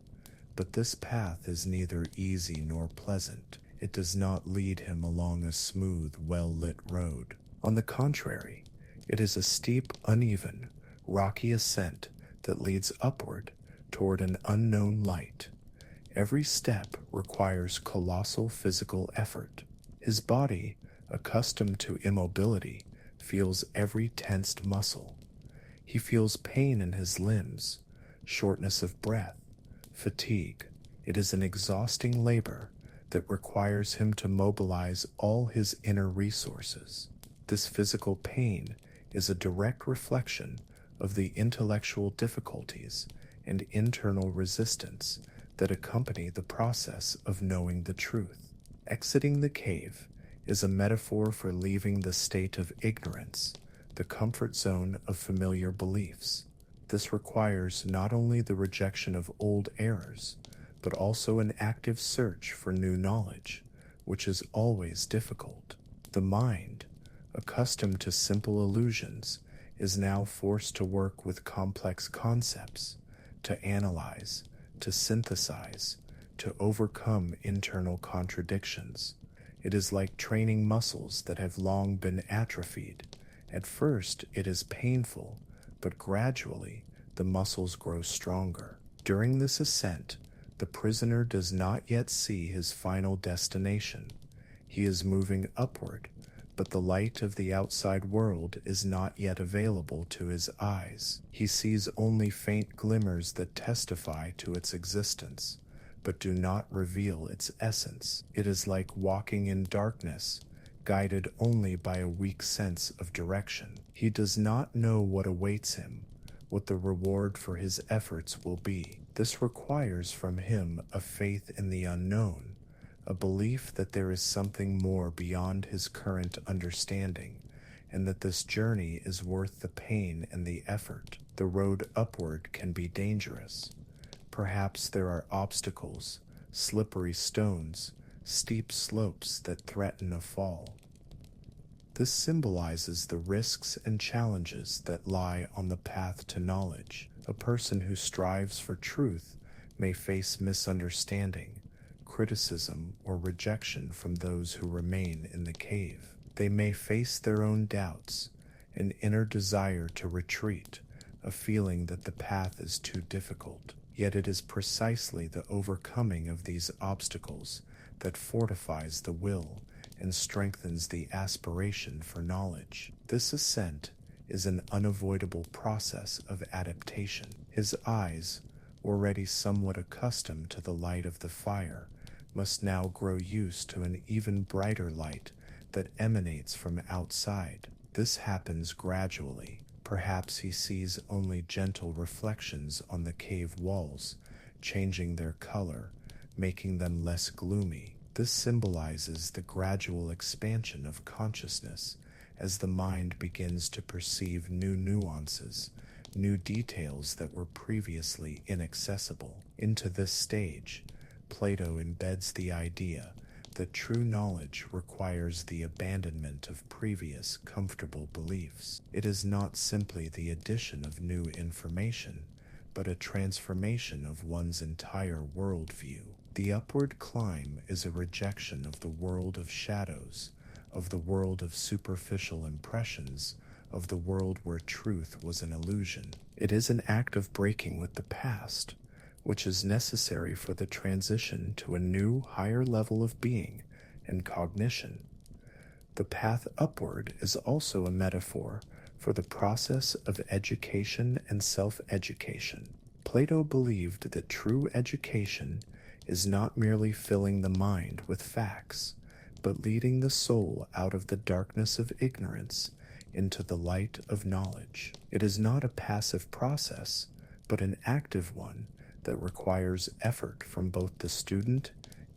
But this path is neither easy nor pleasant. It does not lead him along a smooth, well-lit road. On the contrary, it is a steep, uneven, rocky ascent that leads upward toward an unknown light. Every step requires colossal physical effort. His body, accustomed to immobility, feels every tensed muscle. He feels pain in his limbs, shortness of breath, fatigue. It is an exhausting labor that requires him to mobilize all his inner resources. This physical pain is a direct reflection of the intellectual difficulties and internal resistance that accompany the process of knowing the truth. Exiting the cave is a metaphor for leaving the state of ignorance, the comfort zone of familiar beliefs. This requires not only the rejection of old errors, but also an active search for new knowledge, which is always difficult. The mind, accustomed to simple illusions, is now forced to work with complex concepts, to analyze, to synthesize, to overcome internal contradictions. It is like training muscles that have long been atrophied. At first, it is painful, but gradually, the muscles grow stronger. During this ascent, the prisoner does not yet see his final destination. He is moving upward, but the light of the outside world is not yet available to his eyes. He sees only faint glimmers that testify to its existence, but do not reveal its essence. It is like walking in darkness, guided only by a weak sense of direction. He does not know what awaits him, what the reward for his efforts will be. This requires from him a faith in the unknown, a belief that there is something more beyond his current understanding, and that this journey is worth the pain and the effort. The road upward can be dangerous. Perhaps there are obstacles, slippery stones, steep slopes that threaten a fall. This symbolizes the risks and challenges that lie on the path to knowledge. A person who strives for truth may face misunderstanding, criticism, or rejection from those who remain in the cave. They may face their own doubts, an inner desire to retreat, a feeling that the path is too difficult. Yet it is precisely the overcoming of these obstacles that fortifies the will and strengthens the aspiration for knowledge. This ascent is an unavoidable process of adaptation. His eyes, already somewhat accustomed to the light of the fire, must now grow used to an even brighter light that emanates from outside. This happens gradually. Perhaps he sees only gentle reflections on the cave walls, changing their color, making them less gloomy. This symbolizes the gradual expansion of consciousness as the mind begins to perceive new nuances, new details that were previously inaccessible. Into this stage, Plato embeds the idea that true knowledge requires the abandonment of previous comfortable beliefs. It is not simply the addition of new information, but a transformation of one's entire worldview. The upward climb is a rejection of the world of shadows, of the world of superficial impressions, of the world where truth was an illusion. It is an act of breaking with the past, which is necessary for the transition to a new, higher level of being and cognition. The path upward is also a metaphor for the process of education and self-education. Plato believed that true education is not merely filling the mind with facts, but leading the soul out of the darkness of ignorance into the light of knowledge. It is not a passive process, but an active one that requires effort from both the student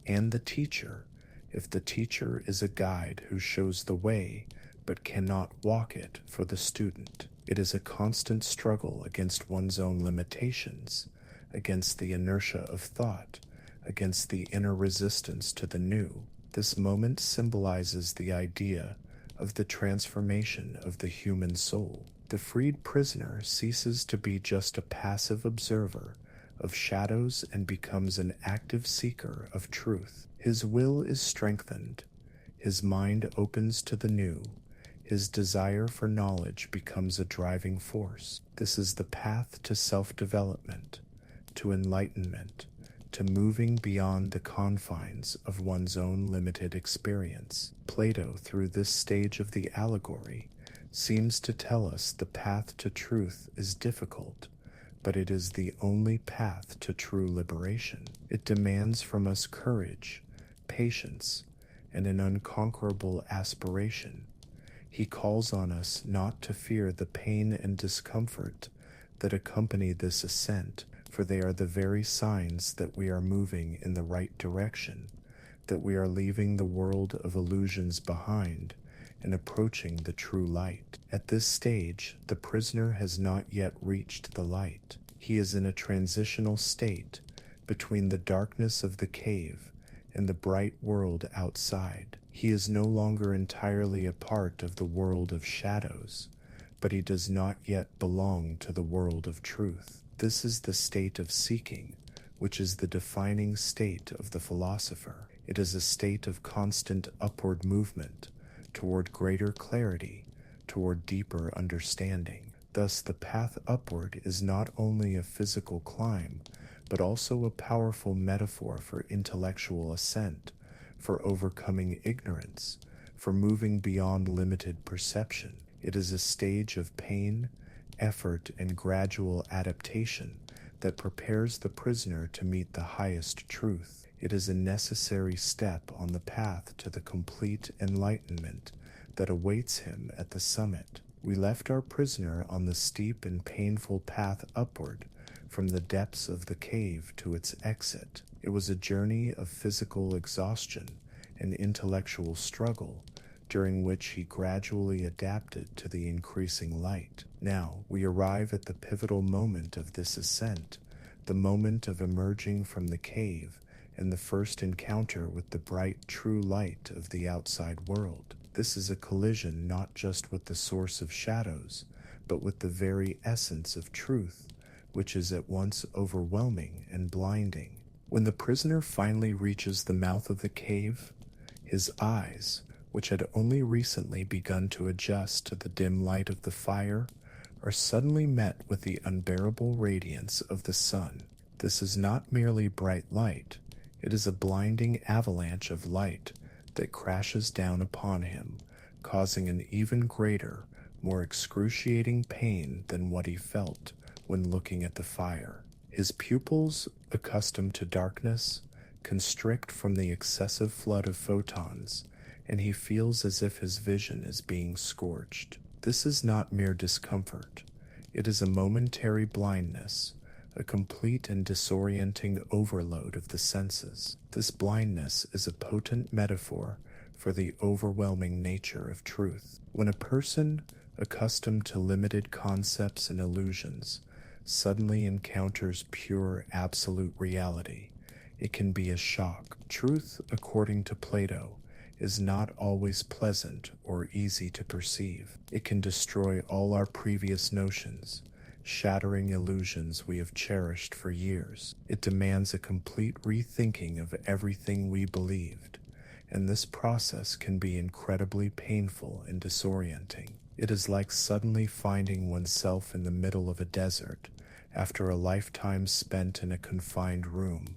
and the teacher. If the teacher is a guide who shows the way but cannot walk it for the student, it is a constant struggle against one's own limitations, against the inertia of thought, against the inner resistance to the new. This moment symbolizes the idea of the transformation of the human soul. The freed prisoner ceases to be just a passive observer of shadows and becomes an active seeker of truth. His will is strengthened, his mind opens to the new, his desire for knowledge becomes a driving force. This is the path to self-development, to enlightenment, to moving beyond the confines of one's own limited experience. Plato, through this stage of the allegory, seems to tell us the path to truth is difficult, but it is the only path to true liberation. It demands from us courage, patience, and an unconquerable aspiration. He calls on us not to fear the pain and discomfort that accompany this ascent, for they are the very signs that we are moving in the right direction, that we are leaving the world of illusions behind and approaching the true light. At this stage, the prisoner has not yet reached the light. He is in a transitional state between the darkness of the cave and the bright world outside. He is no longer entirely a part of the world of shadows, but he does not yet belong to the world of truth. This is the state of seeking, which is the defining state of the philosopher. It is a state of constant upward movement toward greater clarity, toward deeper understanding. Thus, the path upward is not only a physical climb, but also a powerful metaphor for intellectual ascent, for overcoming ignorance, for moving beyond limited perception. It is a stage of pain, effort, and gradual adaptation that prepares the prisoner to meet the highest truth. It is a necessary step on the path to the complete enlightenment that awaits him at the summit. We left our prisoner on the steep and painful path upward from the depths of the cave to its exit. It was a journey of physical exhaustion and intellectual struggle, during which he gradually adapted to the increasing light. Now we arrive at the pivotal moment of this ascent, the moment of emerging from the cave and the first encounter with the bright true light of the outside world. This is a collision not just with the source of shadows, but with the very essence of truth, which is at once overwhelming and blinding. When the prisoner finally reaches the mouth of the cave, his eyes, which had only recently begun to adjust to the dim light of the fire, are suddenly met with the unbearable radiance of the sun. This is not merely bright light, it is a blinding avalanche of light that crashes down upon him, causing an even greater, more excruciating pain than what he felt when looking at the fire. His pupils, accustomed to darkness, constrict from the excessive flood of photons, and he feels as if his vision is being scorched. This is not mere discomfort. It is a momentary blindness, a complete and disorienting overload of the senses. This blindness is a potent metaphor for the overwhelming nature of truth. When a person, accustomed to limited concepts and illusions, suddenly encounters pure absolute reality, it can be a shock. Truth, according to Plato, is not always pleasant or easy to perceive. It can destroy all our previous notions, shattering illusions we have cherished for years. It demands a complete rethinking of everything we believed, and this process can be incredibly painful and disorienting. It is like suddenly finding oneself in the middle of a desert after a lifetime spent in a confined room.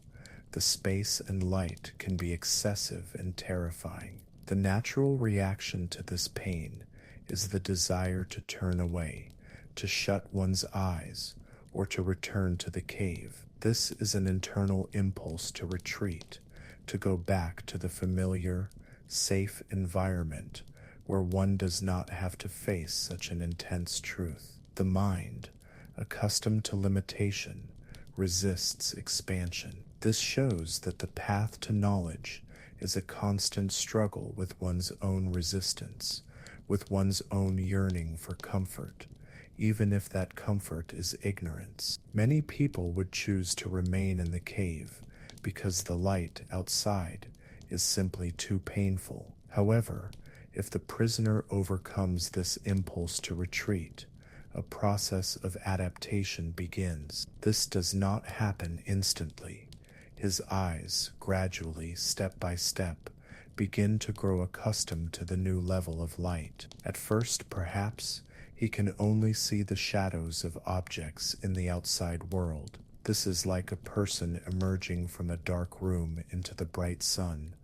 The space and light can be excessive and terrifying. The natural reaction to this pain is the desire to turn away, to shut one's eyes, or to return to the cave. This is an internal impulse to retreat, to go back to the familiar, safe environment where one does not have to face such an intense truth. The mind, accustomed to limitation, resists expansion. This shows that the path to knowledge is a constant struggle with one's own resistance, with one's own yearning for comfort, even if that comfort is ignorance. Many people would choose to remain in the cave because the light outside is simply too painful. However, if the prisoner overcomes this impulse to retreat, a process of adaptation begins. This does not happen instantly. His eyes, gradually, step by step, begin to grow accustomed to the new level of light. At first, perhaps, he can only see the shadows of objects in the outside world. This is like a person emerging from a dark room into the bright sun,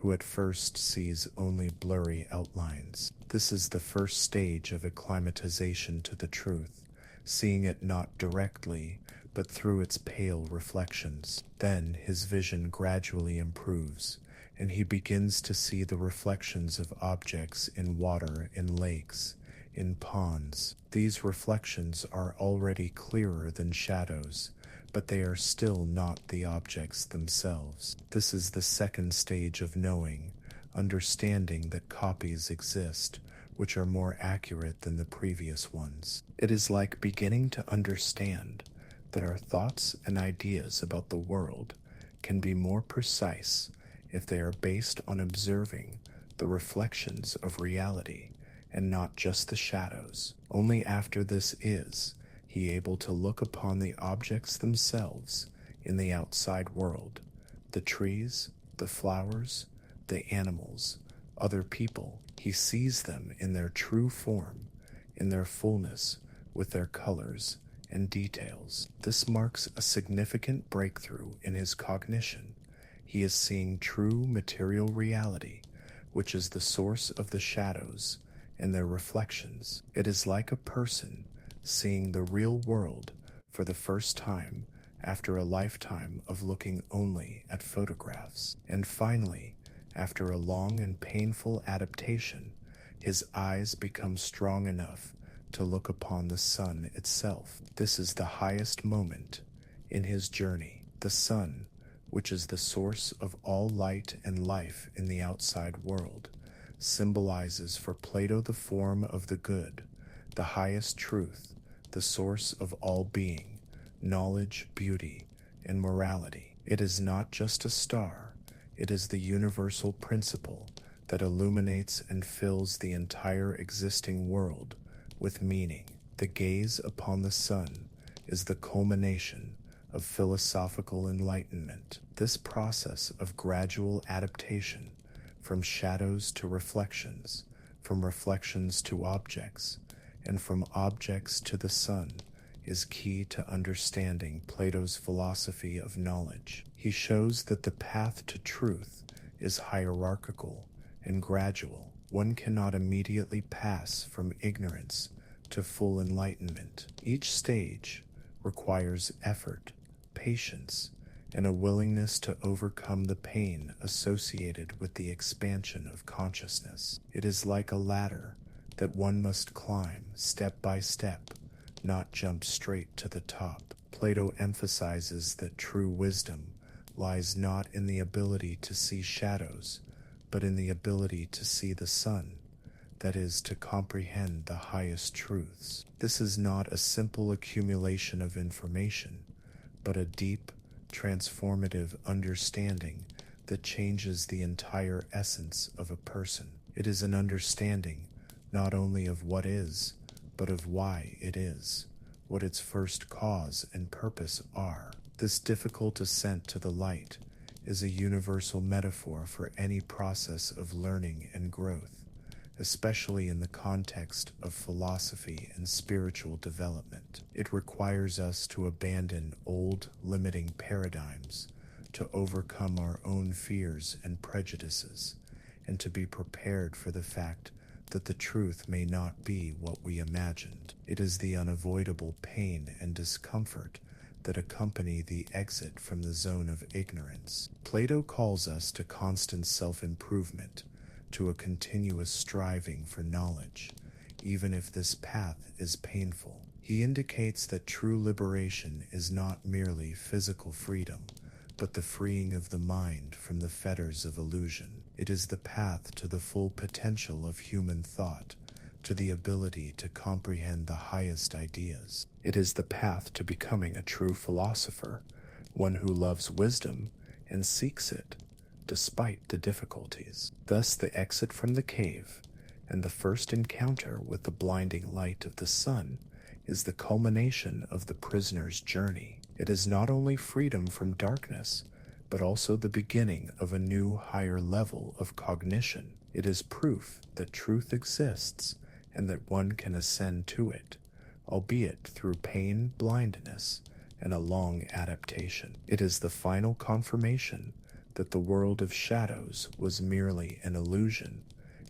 who at first sees only blurry outlines. This is the first stage of acclimatization to the truth, seeing it not directly, but through its pale reflections. Then his vision gradually improves, and he begins to see the reflections of objects in water, in lakes, in ponds. These reflections are already clearer than shadows, but they are still not the objects themselves. This is the second stage of knowing, understanding that copies exist, which are more accurate than the previous ones. It is like beginning to understand that our thoughts and ideas about the world can be more precise if they are based on observing the reflections of reality and not just the shadows. Only after this is he able to look upon the objects themselves in the outside world, the trees, the flowers, the animals, other people. He sees them in their true form, in their fullness, with their colors and details. This marks a significant breakthrough in his cognition. He is seeing true material reality, which is the source of the shadows and their reflections. It is like a person seeing the real world for the first time after a lifetime of looking only at photographs. And finally, after a long and painful adaptation, his eyes become strong enough to look upon the sun itself. This is the highest moment in his journey. The sun, which is the source of all light and life in the outside world, symbolizes for Plato the form of the good, the highest truth, the source of all being, knowledge, beauty, and morality. It is not just a star, it is the universal principle that illuminates and fills the entire existing world with meaning. The gaze upon the sun is the culmination of philosophical enlightenment. This process of gradual adaptation from shadows to reflections, from reflections to objects, and from objects to the sun is key to understanding Plato's philosophy of knowledge. He shows that the path to truth is hierarchical and gradual. One cannot immediately pass from ignorance to full enlightenment. Each stage requires effort, patience, and a willingness to overcome the pain associated with the expansion of consciousness. It is like a ladder that one must climb step by step, not jump straight to the top. Plato emphasizes that true wisdom lies not in the ability to see shadows, but in the ability to see the sun, that is, to comprehend the highest truths. This is not a simple accumulation of information, but a deep, transformative understanding that changes the entire essence of a person. It is an understanding not only of what is, but of why it is, what its first cause and purpose are. This difficult ascent to the light is a universal metaphor for any process of learning and growth, especially in the context of philosophy and spiritual development. It requires us to abandon old, limiting paradigms, to overcome our own fears and prejudices, and to be prepared for the fact that the truth may not be what we imagined. It is the unavoidable pain and discomfort that accompany the exit from the zone of ignorance. Plato calls us to constant self-improvement, to a continuous striving for knowledge, even if this path is painful. He indicates that true liberation is not merely physical freedom, but the freeing of the mind from the fetters of illusion. It is the path to the full potential of human thought, to the ability to comprehend the highest ideas. It is the path to becoming a true philosopher, one who loves wisdom and seeks it, despite the difficulties. Thus, the exit from the cave and the first encounter with the blinding light of the sun is the culmination of the prisoner's journey. It is not only freedom from darkness, but also the beginning of a new, higher level of cognition. It is proof that truth exists and that one can ascend to it, albeit through pain, blindness, and a long adaptation. It is the final confirmation that the world of shadows was merely an illusion,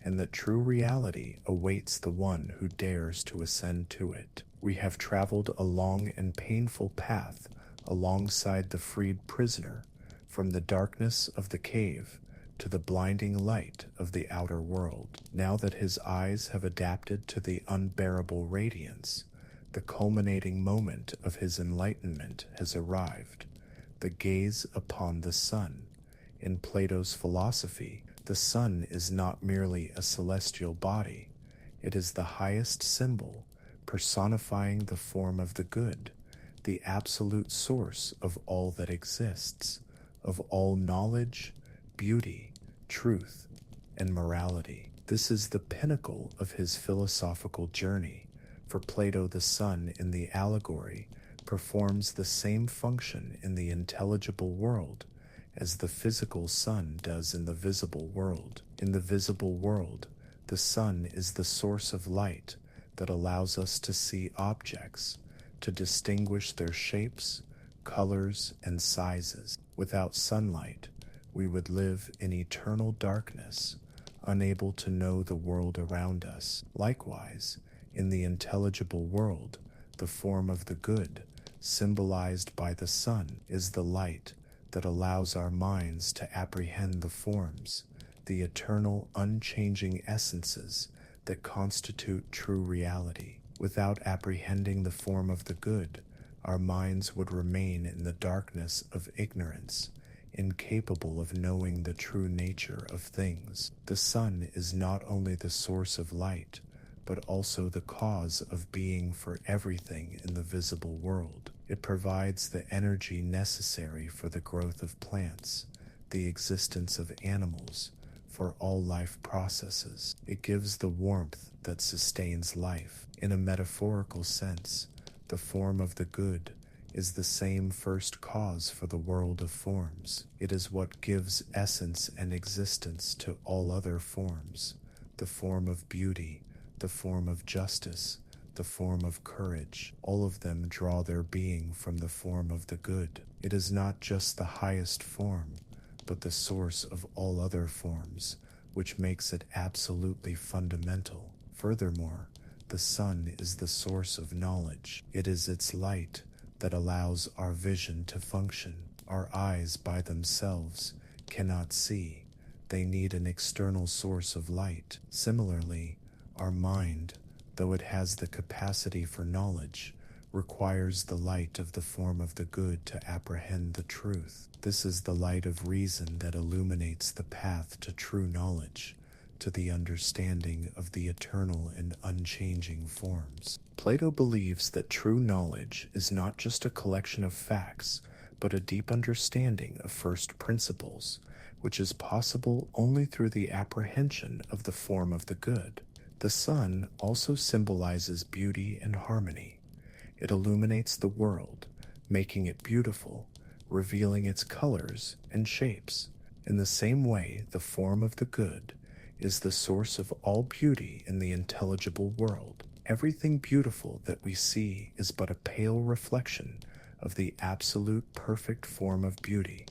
and that true reality awaits the one who dares to ascend to it. We have traveled a long and painful path alongside the freed prisoner, from the darkness of the cave to the blinding light of the outer world. Now that his eyes have adapted to the unbearable radiance, the culminating moment of his enlightenment has arrived, the gaze upon the sun. In Plato's philosophy, the sun is not merely a celestial body, it is the highest symbol, personifying the form of the good, the absolute source of all that exists, of all knowledge, beauty, truth, and morality. This is the pinnacle of his philosophical journey. For Plato, the sun in the Allegory performs the same function in the intelligible world as the physical sun does in the visible world. In the visible world, the sun is the source of light that allows us to see objects, to distinguish their shapes, colors, and sizes. Without sunlight, we would live in eternal darkness, unable to know the world around us. Likewise, in the intelligible world, the form of the good symbolized by the sun, is the light that allows our minds to apprehend the forms, the eternal, unchanging essences that constitute true reality. Without apprehending the form of the good, our minds would remain in the darkness of ignorance, incapable of knowing the true nature of things. The sun is not only the source of light, but also the cause of being for everything in the visible world. It provides the energy necessary for the growth of plants, the existence of animals, for all life processes. It gives the warmth that sustains life. In a metaphorical sense, the form of the good is the same first cause for the world of forms. It is what gives essence and existence to all other forms, the form of beauty, the form of justice, the form of courage. All of them draw their being from the form of the good. It is not just the highest form, but the source of all other forms, which makes it absolutely fundamental. Furthermore, the sun is the source of knowledge. It is its light that allows our vision to function. Our eyes by themselves cannot see. They need an external source of light. Similarly, our mind, though it has the capacity for knowledge, requires the light of the form of the good to apprehend the truth. This is the light of reason that illuminates the path to true knowledge, to the understanding of the eternal and unchanging forms. Plato believes that true knowledge is not just a collection of facts, but a deep understanding of first principles, which is possible only through the apprehension of the form of the good. The sun also symbolizes beauty and harmony. It illuminates the world, making it beautiful, revealing its colors and shapes. In the same way, the form of the good is the source of all beauty in the intelligible world. Everything beautiful that we see is but a pale reflection of the absolute perfect form of beauty,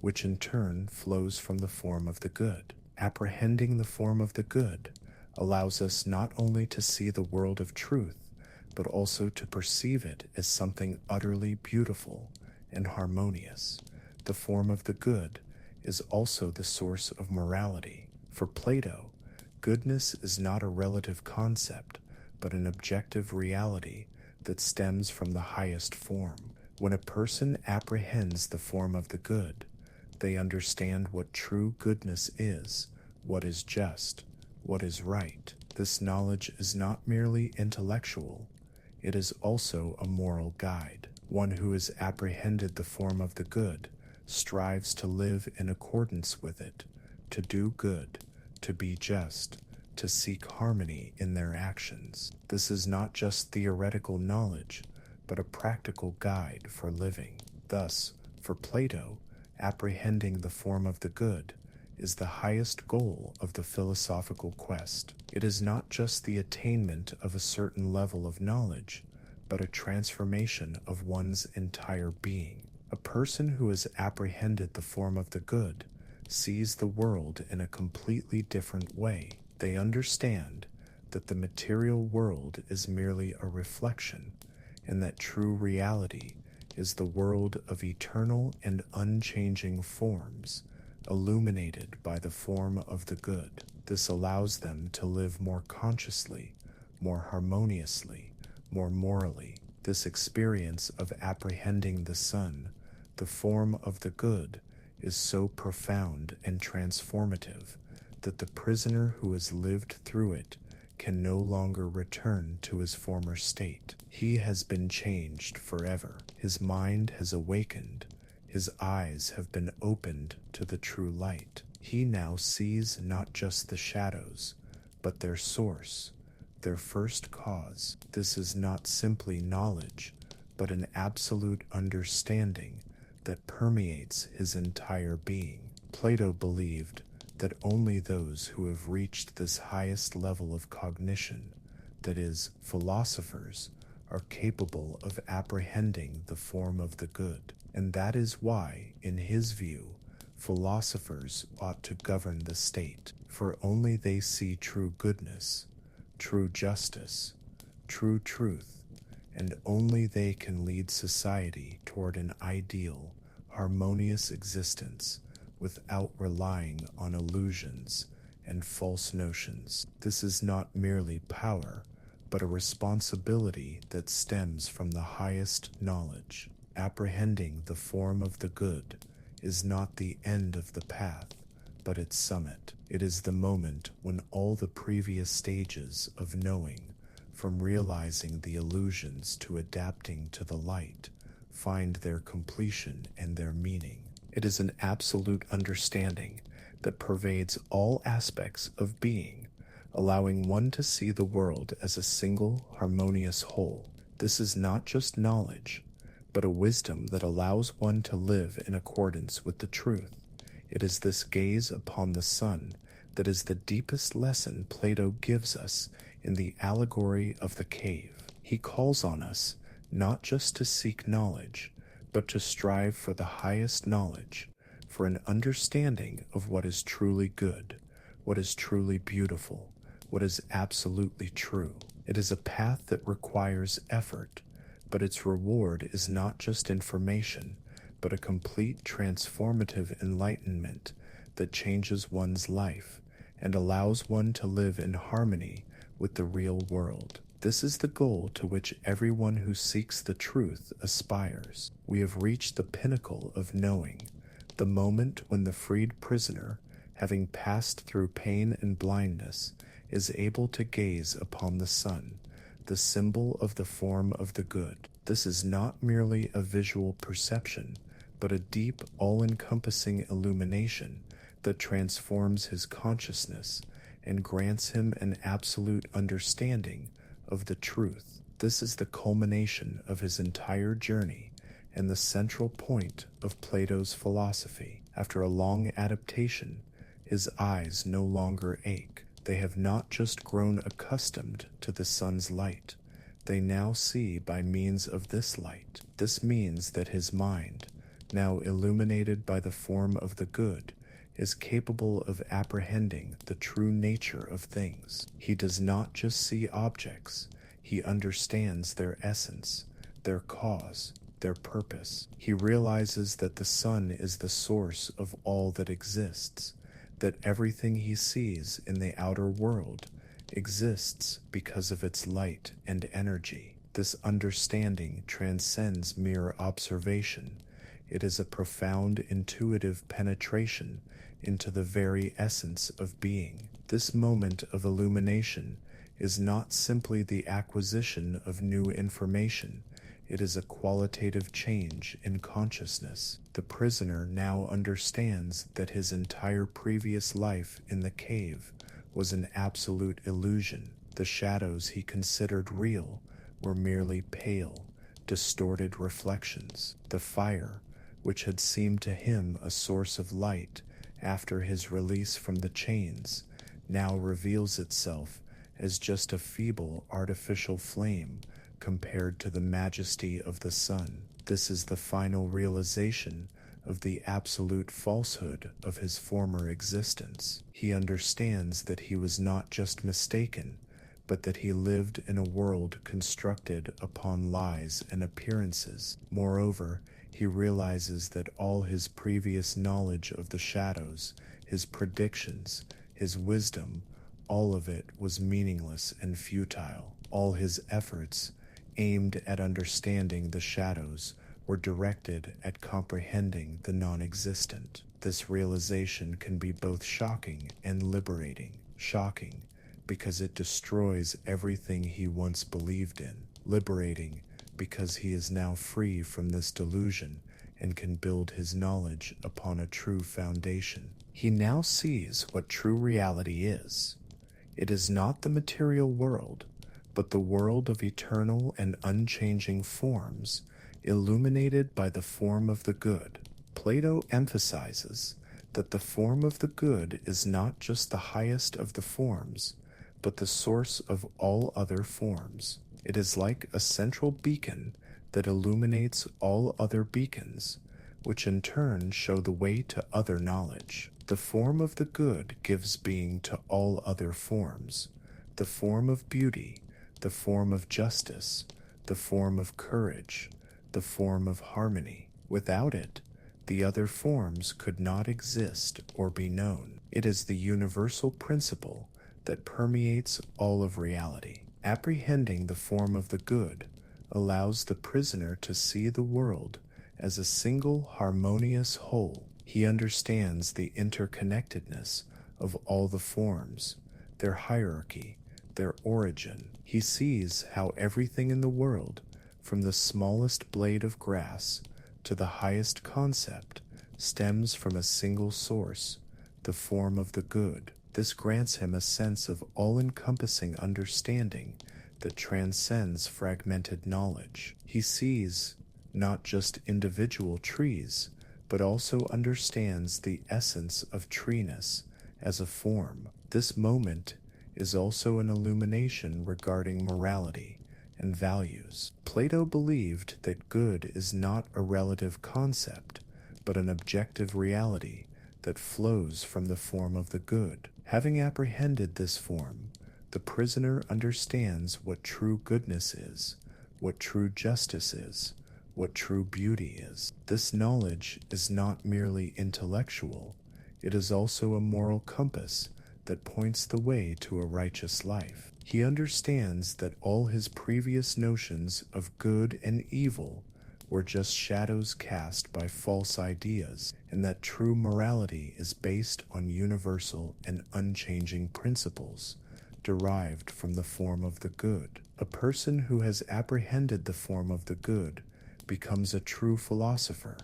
which in turn flows from the form of the good. Apprehending the form of the good allows us not only to see the world of truth, but also to perceive it as something utterly beautiful and harmonious. The form of the good is also the source of morality. For Plato, goodness is not a relative concept, but an objective reality that stems from the highest form. When a person apprehends the form of the good, they understand what true goodness is, what is just, what is right. This knowledge is not merely intellectual, it is also a moral guide. One who has apprehended the form of the good strives to live in accordance with it, to do good, to be just, to seek harmony in their actions. This is not just theoretical knowledge, but a practical guide for living. Thus, for Plato, apprehending the form of the good is the highest goal of the philosophical quest. It is not just the attainment of a certain level of knowledge, but a transformation of one's entire being. A person who has apprehended the form of the good sees the world in a completely different way. They understand that the material world is merely a reflection, and that true reality is the world of eternal and unchanging forms, illuminated by the form of the good. This allows them to live more consciously, more harmoniously, more morally. This experience of apprehending the sun, the form of the good, is so profound and transformative that the prisoner who has lived through it can no longer return to his former state. He has been changed forever. His mind has awakened. His eyes have been opened to the true light. He now sees not just the shadows, but their source, their first cause. This is not simply knowledge, but an absolute understanding that permeates his entire being. Plato believed that only those who have reached this highest level of cognition, that is, philosophers, are capable of apprehending the form of the good. And that is why, in his view, philosophers ought to govern the state, for only they see true goodness, true justice, true truth, and only they can lead society toward an ideal, harmonious existence without relying on illusions and false notions. This is not merely power, but a responsibility that stems from the highest knowledge. Apprehending the form of the good is not the end of the path, but its summit. It is the moment when all the previous stages of knowing, from realizing the illusions to adapting to the light, find their completion and their meaning. It is an absolute understanding that pervades all aspects of being, allowing one to see the world as a single, harmonious whole. This is not just knowledge, but a wisdom that allows one to live in accordance with the truth. It is this gaze upon the sun that is the deepest lesson Plato gives us in the Allegory of the Cave. He calls on us not just to seek knowledge, but to strive for the highest knowledge, for an understanding of what is truly good, what is truly beautiful, what is absolutely true. It is a path that requires effort, but its reward is not just information, but a complete transformative enlightenment that changes one's life and allows one to live in harmony with the real world. This is the goal to which everyone who seeks the truth aspires. We have reached the pinnacle of knowing, the moment when the freed prisoner, having passed through pain and blindness, is able to gaze upon the sun, the symbol of the form of the good. This is not merely a visual perception, but a deep, all-encompassing illumination that transforms his consciousness and grants him an absolute understanding of the truth. This is the culmination of his entire journey and the central point of Plato's philosophy. After a long adaptation, his eyes no longer ache. They have not just grown accustomed to the sun's light, they now see by means of this light. This means that his mind, now illuminated by the form of the good, is capable of apprehending the true nature of things. He does not just see objects, he understands their essence, their cause, their purpose. He realizes that the sun is the source of all that exists, that everything he sees in the outer world exists because of its light and energy. This understanding transcends mere observation. It is a profound intuitive penetration into the very essence of being. This moment of illumination is not simply the acquisition of new information, it is a qualitative change in consciousness. The prisoner now understands that his entire previous life in the cave was an absolute illusion. The shadows he considered real were merely pale, distorted reflections. The fire, which had seemed to him a source of light after his release from the chains, now reveals itself as just a feeble artificial flame compared to the majesty of the sun. This is the final realization of the absolute falsehood of his former existence. He understands that he was not just mistaken, but that he lived in a world constructed upon lies and appearances. Moreover, he realizes that all his previous knowledge of the shadows, his predictions, his wisdom, all of it was meaningless and futile. All his efforts, aimed at understanding the shadows, were directed at comprehending the non-existent. This realization can be both shocking and liberating. Shocking, because it destroys everything he once believed in. Liberating, because he is now free from this delusion and can build his knowledge upon a true foundation. He now sees what true reality is. It is not the material world, but the world of eternal and unchanging forms, illuminated by the form of the good. Plato emphasizes that the form of the good is not just the highest of the forms, but the source of all other forms. It is like a central beacon that illuminates all other beacons, which in turn show the way to other knowledge. The form of the good gives being to all other forms. The form of beauty, the form of justice, the form of courage, the form of harmony. Without it, the other forms could not exist or be known. It is the universal principle that permeates all of reality. Apprehending the form of the good allows the prisoner to see the world as a single harmonious whole. He understands the interconnectedness of all the forms, their hierarchy, their origin. He sees how everything in the world, from the smallest blade of grass to the highest concept, stems from a single source, the form of the good. This grants him a sense of all-encompassing understanding that transcends fragmented knowledge. He sees not just individual trees, but also understands the essence of treeness as a form. This moment is also an illumination regarding morality and values. Plato believed that good is not a relative concept, but an objective reality that flows from the form of the good. Having apprehended this form, the prisoner understands what true goodness is, what true justice is, what true beauty is. This knowledge is not merely intellectual, it is also a moral compass that points the way to a righteous life. He understands that all his previous notions of good and evil were just shadows cast by false ideas, and that true morality is based on universal and unchanging principles derived from the form of the good. A person who has apprehended the form of the good becomes a true philosopher,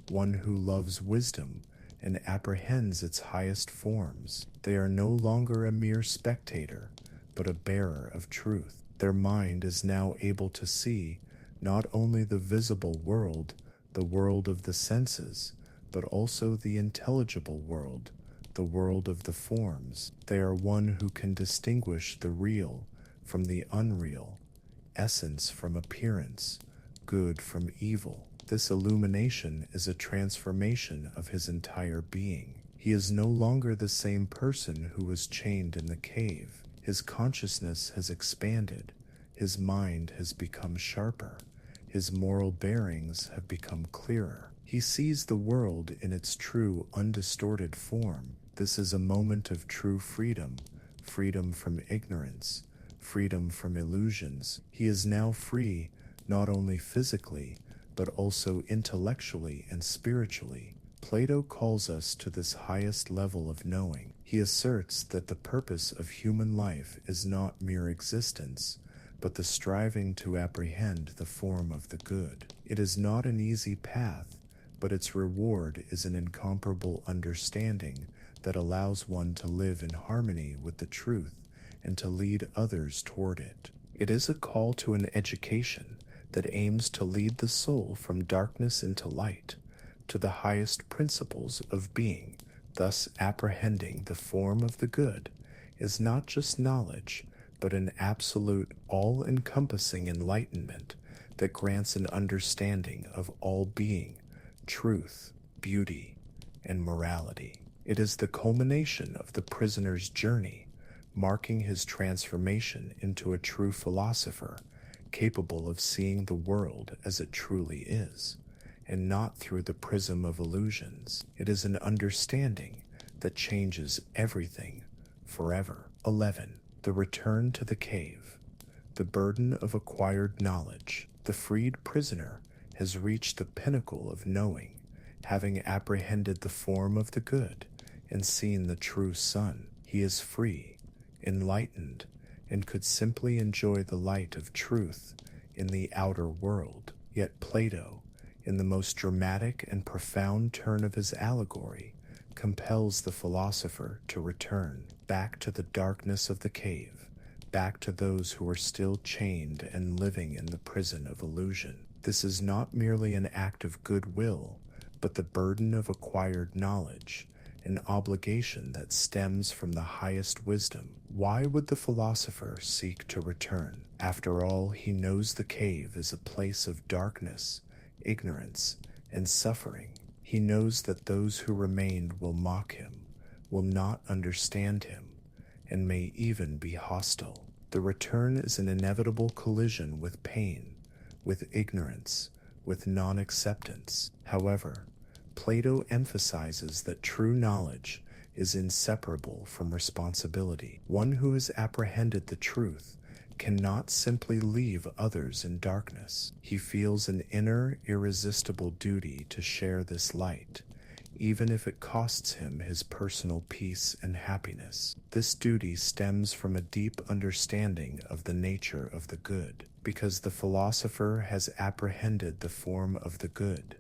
one who loves wisdom and apprehends its highest forms. They are no longer a mere spectator, but a bearer of truth. Their mind is now able to see not only the visible world, the world of the senses, but also the intelligible world, the world of the forms. They are one who can distinguish the real from the unreal, essence from appearance, good from evil. This illumination is a transformation of his entire being. He is no longer the same person who was chained in the cave. His consciousness has expanded, his mind has become sharper, his moral bearings have become clearer. He sees the world in its true, undistorted form. This is a moment of true freedom, freedom from ignorance, freedom from illusions. He is now free, not only physically, but also intellectually and spiritually. Plato calls us to this highest level of knowing. He asserts that the purpose of human life is not mere existence, but the striving to apprehend the form of the good. It is not an easy path, but its reward is an incomparable understanding that allows one to live in harmony with the truth and to lead others toward it. It is a call to an education that aims to lead the soul from darkness into light, to the highest principles of being. Thus, apprehending the form of the good is not just knowledge, but an absolute, all-encompassing enlightenment that grants an understanding of all being, truth, beauty, and morality. It is the culmination of the prisoner's journey, marking his transformation into a true philosopher, capable of seeing the world as it truly is, and not through the prism of illusions. It is an understanding that changes everything forever. 11. The return to the cave. The burden of acquired knowledge. The freed prisoner has reached the pinnacle of knowing, having apprehended the form of the good and seen the true sun. He is free, enlightened, and could simply enjoy the light of truth in the outer world. Yet Plato, in the most dramatic and profound turn of his allegory, compels the philosopher to return back to the darkness of the cave, back to those who are still chained and living in the prison of illusion. This is not merely an act of goodwill, but the burden of acquired knowledge, an obligation that stems from the highest wisdom. Why would the philosopher seek to return? After all, he knows the cave is a place of darkness, ignorance, and suffering. He knows that those who remained will mock him, will not understand him, and may even be hostile. The return is an inevitable collision with pain, with ignorance, with non-acceptance. However, Plato emphasizes that true knowledge is inseparable from responsibility. One who has apprehended the truth cannot simply leave others in darkness. He feels an inner, irresistible duty to share this light, even if it costs him his personal peace and happiness. This duty stems from a deep understanding of the nature of the good. Because the philosopher has apprehended the form of the good,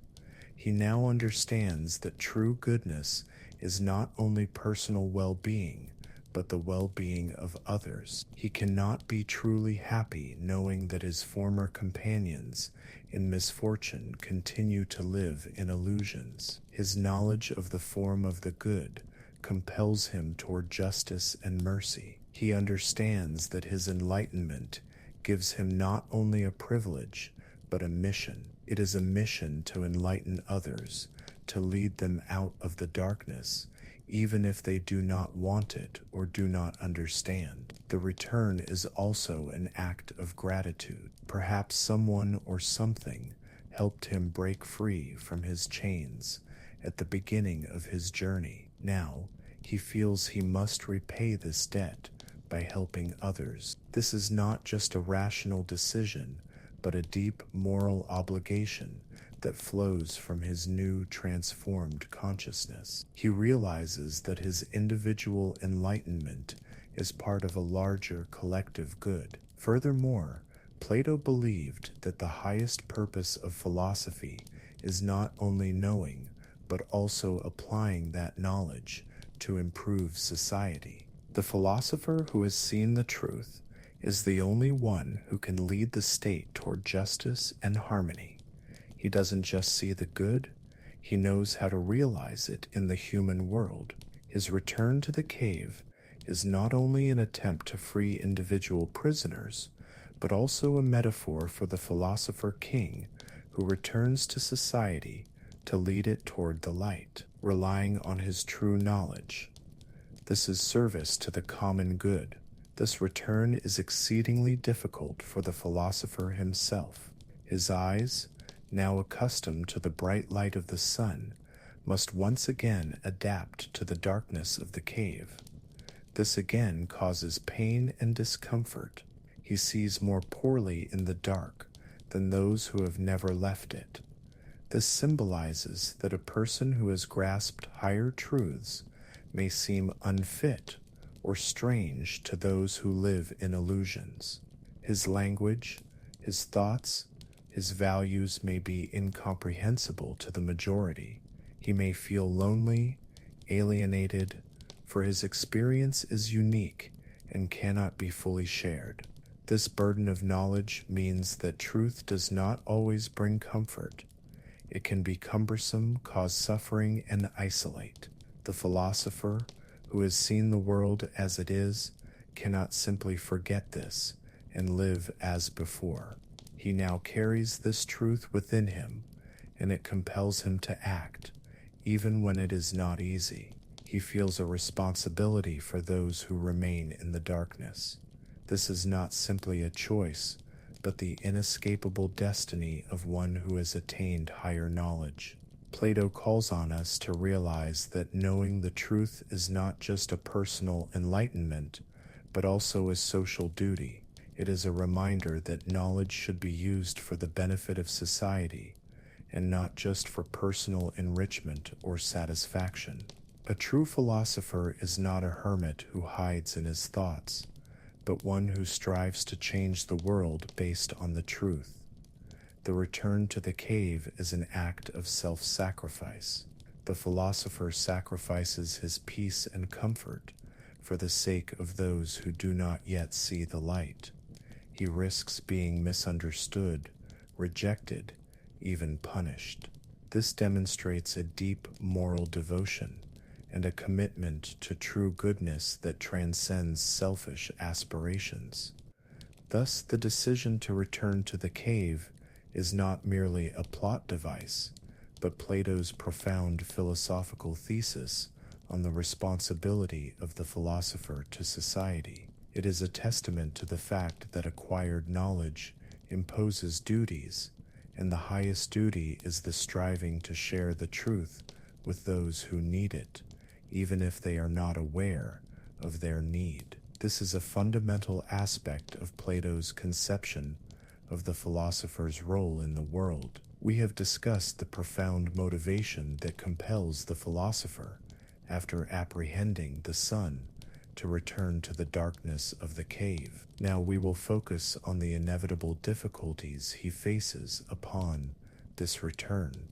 he now understands that true goodness is not only personal well-being, but the well-being of others. He cannot be truly happy knowing that his former companions in misfortune continue to live in illusions. His knowledge of the form of the good compels him toward justice and mercy. He understands that his enlightenment gives him not only a privilege, but a mission. It is a mission to enlighten others, to lead them out of the darkness, even if they do not want it or do not understand. The return is also an act of gratitude. Perhaps someone or something helped him break free from his chains at the beginning of his journey. Now, he feels he must repay this debt by helping others. This is not just a rational decision, but a deep moral obligation that flows from his new transformed consciousness. He realizes that his individual enlightenment is part of a larger collective good. Furthermore, Plato believed that the highest purpose of philosophy is not only knowing, but also applying that knowledge to improve society. The philosopher who has seen the truth is the only one who can lead the state toward justice and harmony. He doesn't just see the good, he knows how to realize it in the human world. His return to the cave is not only an attempt to free individual prisoners, but also a metaphor for the philosopher king who returns to society to lead it toward the light, relying on his true knowledge. This is service to the common good. This return is exceedingly difficult for the philosopher himself. His eyes, now accustomed to the bright light of the sun, must once again adapt to the darkness of the cave. This again causes pain and discomfort. He sees more poorly in the dark than those who have never left it. This symbolizes that a person who has grasped higher truths may seem unfit or strange to those who live in illusions. His language, his thoughts, his values may be incomprehensible to the majority. He may feel lonely, alienated, for his experience is unique and cannot be fully shared. This burden of knowledge means that truth does not always bring comfort. It can be cumbersome, cause suffering, and isolate. The philosopher, who has seen the world as it is, cannot simply forget this and live as before. He now carries this truth within him, and it compels him to act, even when it is not easy. He feels a responsibility for those who remain in the darkness. This is not simply a choice, but the inescapable destiny of one who has attained higher knowledge. Plato calls on us to realize that knowing the truth is not just a personal enlightenment, but also a social duty. It is a reminder that knowledge should be used for the benefit of society, and not just for personal enrichment or satisfaction. A true philosopher is not a hermit who hides in his thoughts, but one who strives to change the world based on the truth. The return to the cave is an act of self-sacrifice. The philosopher sacrifices his peace and comfort for the sake of those who do not yet see the light. He risks being misunderstood, rejected, even punished. This demonstrates a deep moral devotion and a commitment to true goodness that transcends selfish aspirations. Thus, the decision to return to the cave is not merely a plot device, but Plato's profound philosophical thesis on the responsibility of the philosopher to society. It is a testament to the fact that acquired knowledge imposes duties, and the highest duty is the striving to share the truth with those who need it, even if they are not aware of their need. This is a fundamental aspect of Plato's conception of the philosopher's role in the world. We have discussed the profound motivation that compels the philosopher, after apprehending the sun, to return to the darkness of the cave. Now we will focus on the inevitable difficulties he faces upon this return,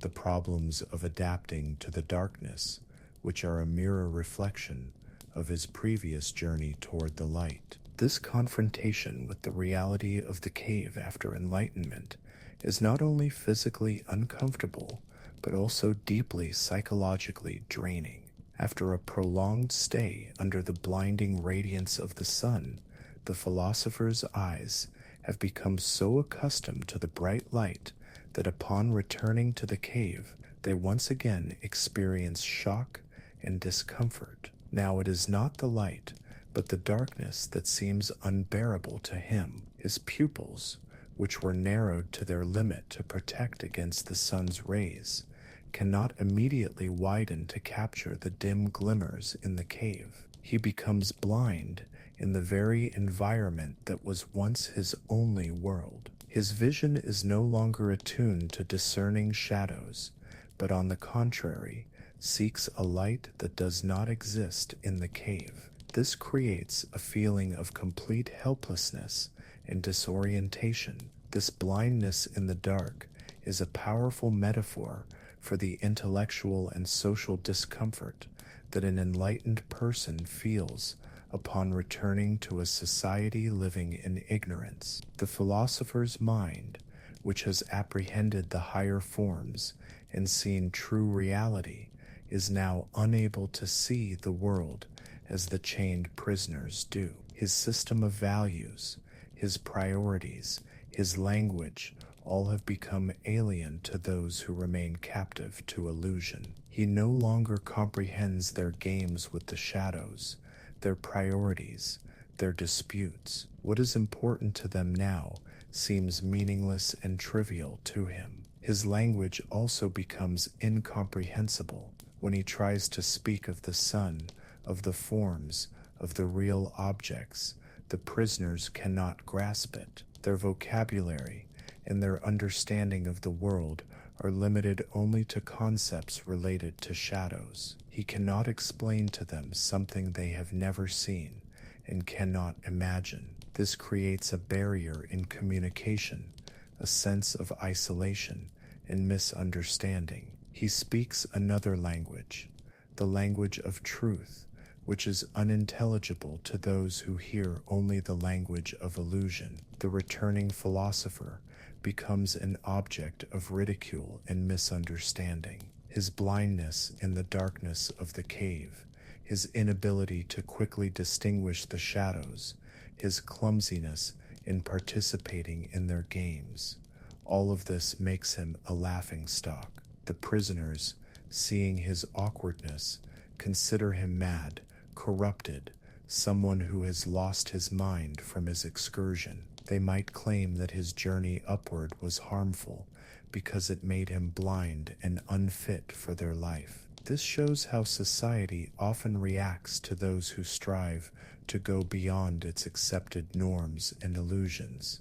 the problems of adapting to the darkness, which are a mirror reflection of his previous journey toward the light. This confrontation with the reality of the cave after enlightenment is not only physically uncomfortable, but also deeply psychologically draining. After a prolonged stay under the blinding radiance of the sun, the philosopher's eyes have become so accustomed to the bright light that upon returning to the cave, they once again experience shock and discomfort. Now it is not the light, but the darkness that seems unbearable to him. His pupils, which were narrowed to their limit to protect against the sun's rays, cannot immediately widen to capture the dim glimmers in the cave. He becomes blind in the very environment that was once his only world. His vision is no longer attuned to discerning shadows, but on the contrary, seeks a light that does not exist in the cave. This creates a feeling of complete helplessness and disorientation. This blindness in the dark is a powerful metaphor for the intellectual and social discomfort that an enlightened person feels upon returning to a society living in ignorance. The philosopher's mind, which has apprehended the higher forms and seen true reality, is now unable to see the world as the chained prisoners do. His system of values, his priorities, his language, all have become alien to those who remain captive to illusion. He no longer comprehends their games with the shadows, their priorities, their disputes. What is important to them now seems meaningless and trivial to him. His language also becomes incomprehensible when he tries to speak of the sun, of the forms, of the real objects. The prisoners cannot grasp it. Their vocabulary and their understanding of the world are limited only to concepts related to shadows. He cannot explain to them something they have never seen and cannot imagine. This creates a barrier in communication, a sense of isolation and misunderstanding. He speaks another language, the language of truth, which is unintelligible to those who hear only the language of illusion. The returning philosopher becomes an object of ridicule and misunderstanding. His blindness in the darkness of the cave, his inability to quickly distinguish the shadows, his clumsiness in participating in their games, all of this makes him a laughingstock. The prisoners, seeing his awkwardness, consider him mad, corrupted, someone who has lost his mind from his excursion. They might claim that his journey upward was harmful because it made him blind and unfit for their life. This shows how society often reacts to those who strive to go beyond its accepted norms and illusions.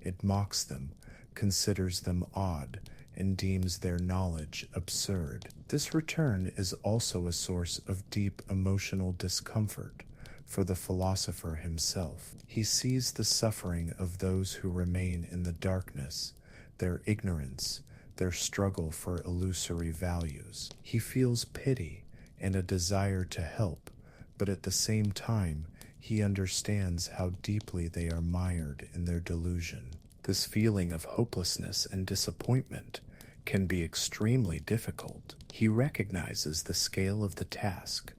It mocks them, considers them odd, and deems their knowledge absurd. This return is also a source of deep emotional discomfort for the philosopher himself. He sees the suffering of those who remain in the darkness, their ignorance, their struggle for illusory values. He feels pity and a desire to help, but at the same time, he understands how deeply they are mired in their delusion. This feeling of hopelessness and disappointment can be extremely difficult. He recognizes the scale of the task,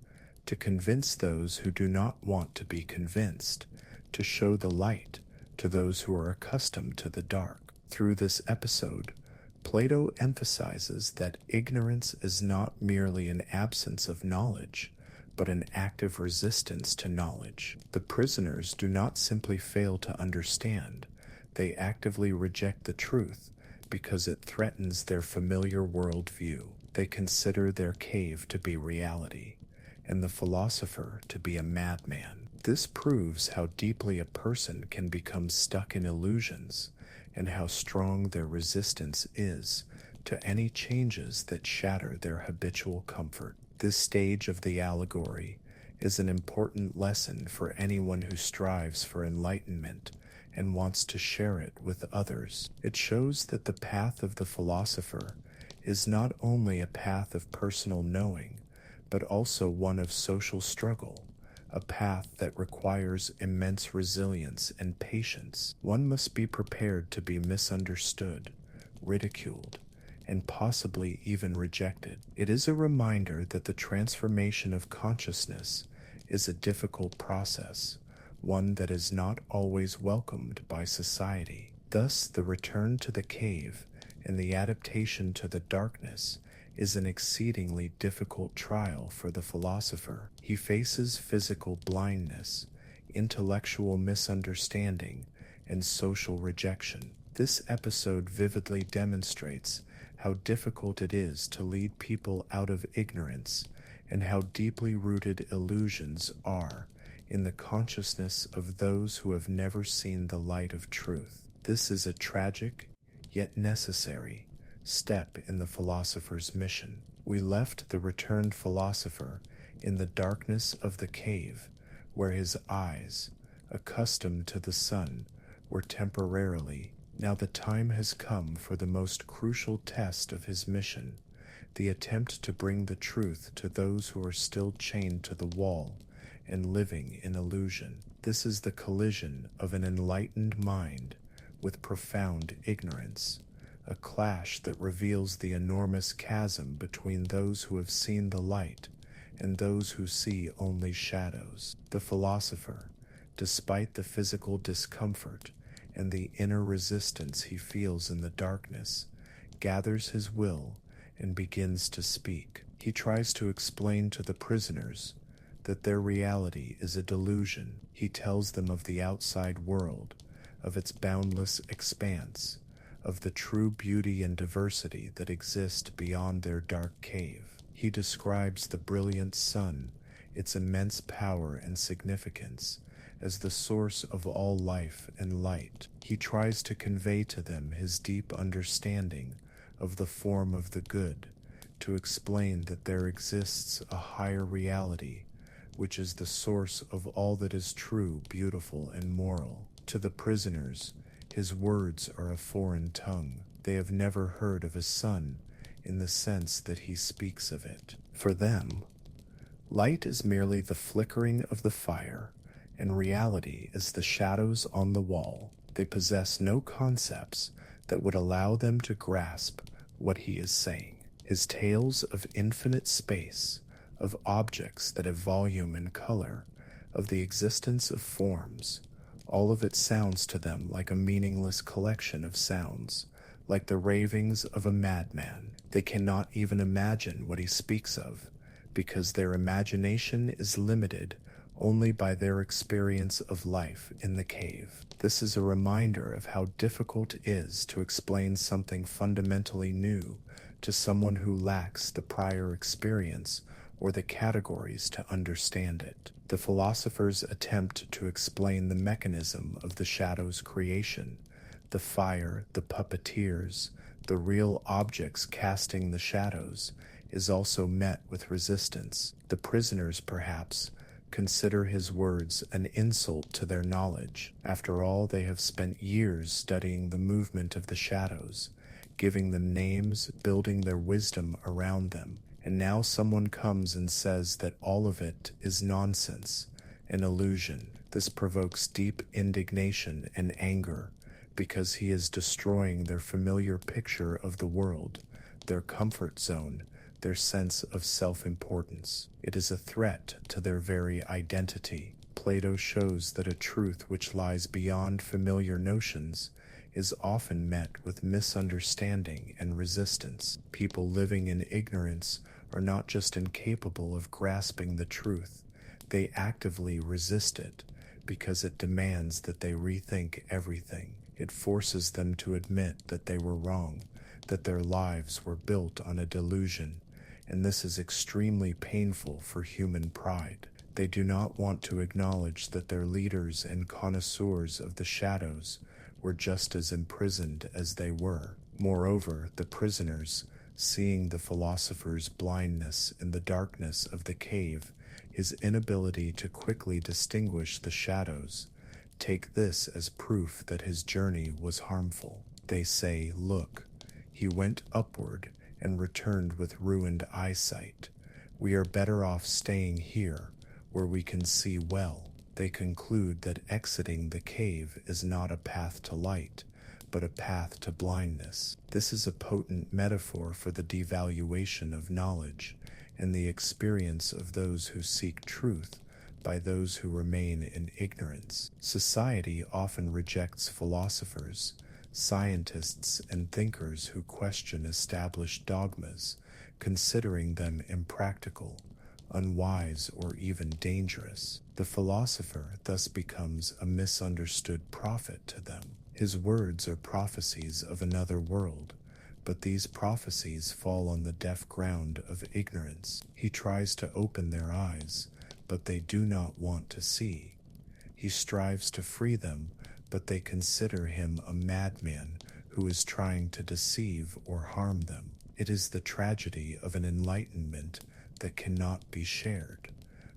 to convince those who do not want to be convinced, to show the light to those who are accustomed to the dark. Through this episode, Plato emphasizes that ignorance is not merely an absence of knowledge, but an active resistance to knowledge. The prisoners do not simply fail to understand, They actively reject the truth because it threatens their familiar worldview. They consider their cave to be reality, and the philosopher to be a madman. This proves how deeply a person can become stuck in illusions and how strong their resistance is to any changes that shatter their habitual comfort. This stage of the allegory is an important lesson for anyone who strives for enlightenment and wants to share it with others. It shows that the path of the philosopher is not only a path of personal knowing, but also one of social struggle, a path that requires immense resilience and patience. One must be prepared to be misunderstood, ridiculed, and possibly even rejected. It is a reminder that the transformation of consciousness is a difficult process, one that is not always welcomed by society. Thus, the return to the cave and the adaptation to the darkness is an exceedingly difficult trial for the philosopher. He faces physical blindness, intellectual misunderstanding, and social rejection. This episode vividly demonstrates how difficult it is to lead people out of ignorance and how deeply rooted illusions are in the consciousness of those who have never seen the light of truth. This is a tragic, yet necessary, step in the philosopher's mission. We left the returned philosopher in the darkness of the cave, where his eyes, accustomed to the sun, were temporarily. Now the time has come for the most crucial test of his mission, the attempt to bring the truth to those who are still chained to the wall and living in illusion. This is the collision of an enlightened mind with profound ignorance, a clash that reveals the enormous chasm between those who have seen the light and those who see only shadows. The philosopher, despite the physical discomfort and the inner resistance he feels in the darkness, gathers his will and begins to speak. He tries to explain to the prisoners that their reality is a delusion. He tells them of the outside world, of its boundless expanse, of the true beauty and diversity that exist beyond their dark cave. He describes the brilliant sun, its immense power and significance, as the source of all life and light. He tries to convey to them his deep understanding of the form of the good, to explain that there exists a higher reality, which is the source of all that is true, beautiful, and moral. To the prisoners, his words are a foreign tongue. They have never heard of a sun in the sense that he speaks of it. For them, light is merely the flickering of the fire, and reality is the shadows on the wall. They possess no concepts that would allow them to grasp what he is saying. His tales of infinite space, of objects that have volume and color, of the existence of forms, all of it sounds to them like a meaningless collection of sounds, like the ravings of a madman. They cannot even imagine what he speaks of, because their imagination is limited only by their experience of life in the cave. This is a reminder of how difficult it is to explain something fundamentally new to someone who lacks the prior experience or the categories to understand it. The philosopher's attempt to explain the mechanism of the shadow's creation, the fire, the puppeteers, the real objects casting the shadows, is also met with resistance. The prisoners, perhaps, consider his words an insult to their knowledge. After all, they have spent years studying the movement of the shadows, giving them names, building their wisdom around them. And now someone comes and says that all of it is nonsense, an illusion. This provokes deep indignation and anger, because he is destroying their familiar picture of the world, their comfort zone, their sense of self-importance. It is a threat to their very identity. Plato shows that a truth which lies beyond familiar notions is often met with misunderstanding and resistance. People living in ignorance are not just incapable of grasping the truth, they actively resist it because it demands that they rethink everything. It forces them to admit that they were wrong, that their lives were built on a delusion, and this is extremely painful for human pride. They do not want to acknowledge that their leaders and connoisseurs of the shadows were just as imprisoned as they were. Moreover, the prisoners, seeing the philosopher's blindness in the darkness of the cave, his inability to quickly distinguish the shadows, take this as proof that his journey was harmful. They say, "Look, he went upward and returned with ruined eyesight. We are better off staying here, where we can see well." They conclude that exiting the cave is not a path to light, but a path to blindness. This is a potent metaphor for the devaluation of knowledge and the experience of those who seek truth by those who remain in ignorance. Society often rejects philosophers, scientists, and thinkers who question established dogmas, considering them impractical, unwise, or even dangerous. The philosopher thus becomes a misunderstood prophet to them. His words are prophecies of another world, but these prophecies fall on the deaf ground of ignorance. He tries to open their eyes, but they do not want to see. He strives to free them, but they consider him a madman who is trying to deceive or harm them. It is the tragedy of an enlightenment that cannot be shared,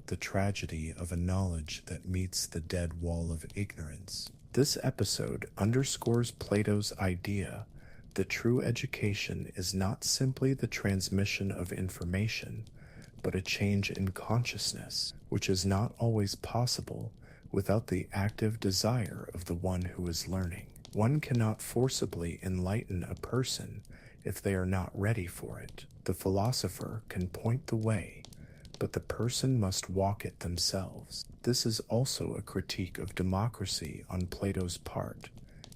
the tragedy of a knowledge that meets the dead wall of ignorance. This episode underscores Plato's idea that true education is not simply the transmission of information, but a change in consciousness, which is not always possible without the active desire of the one who is learning. One cannot forcibly enlighten a person if they are not ready for it. The philosopher can point the way, but the person must walk it themselves. This is also a critique of democracy on Plato's part,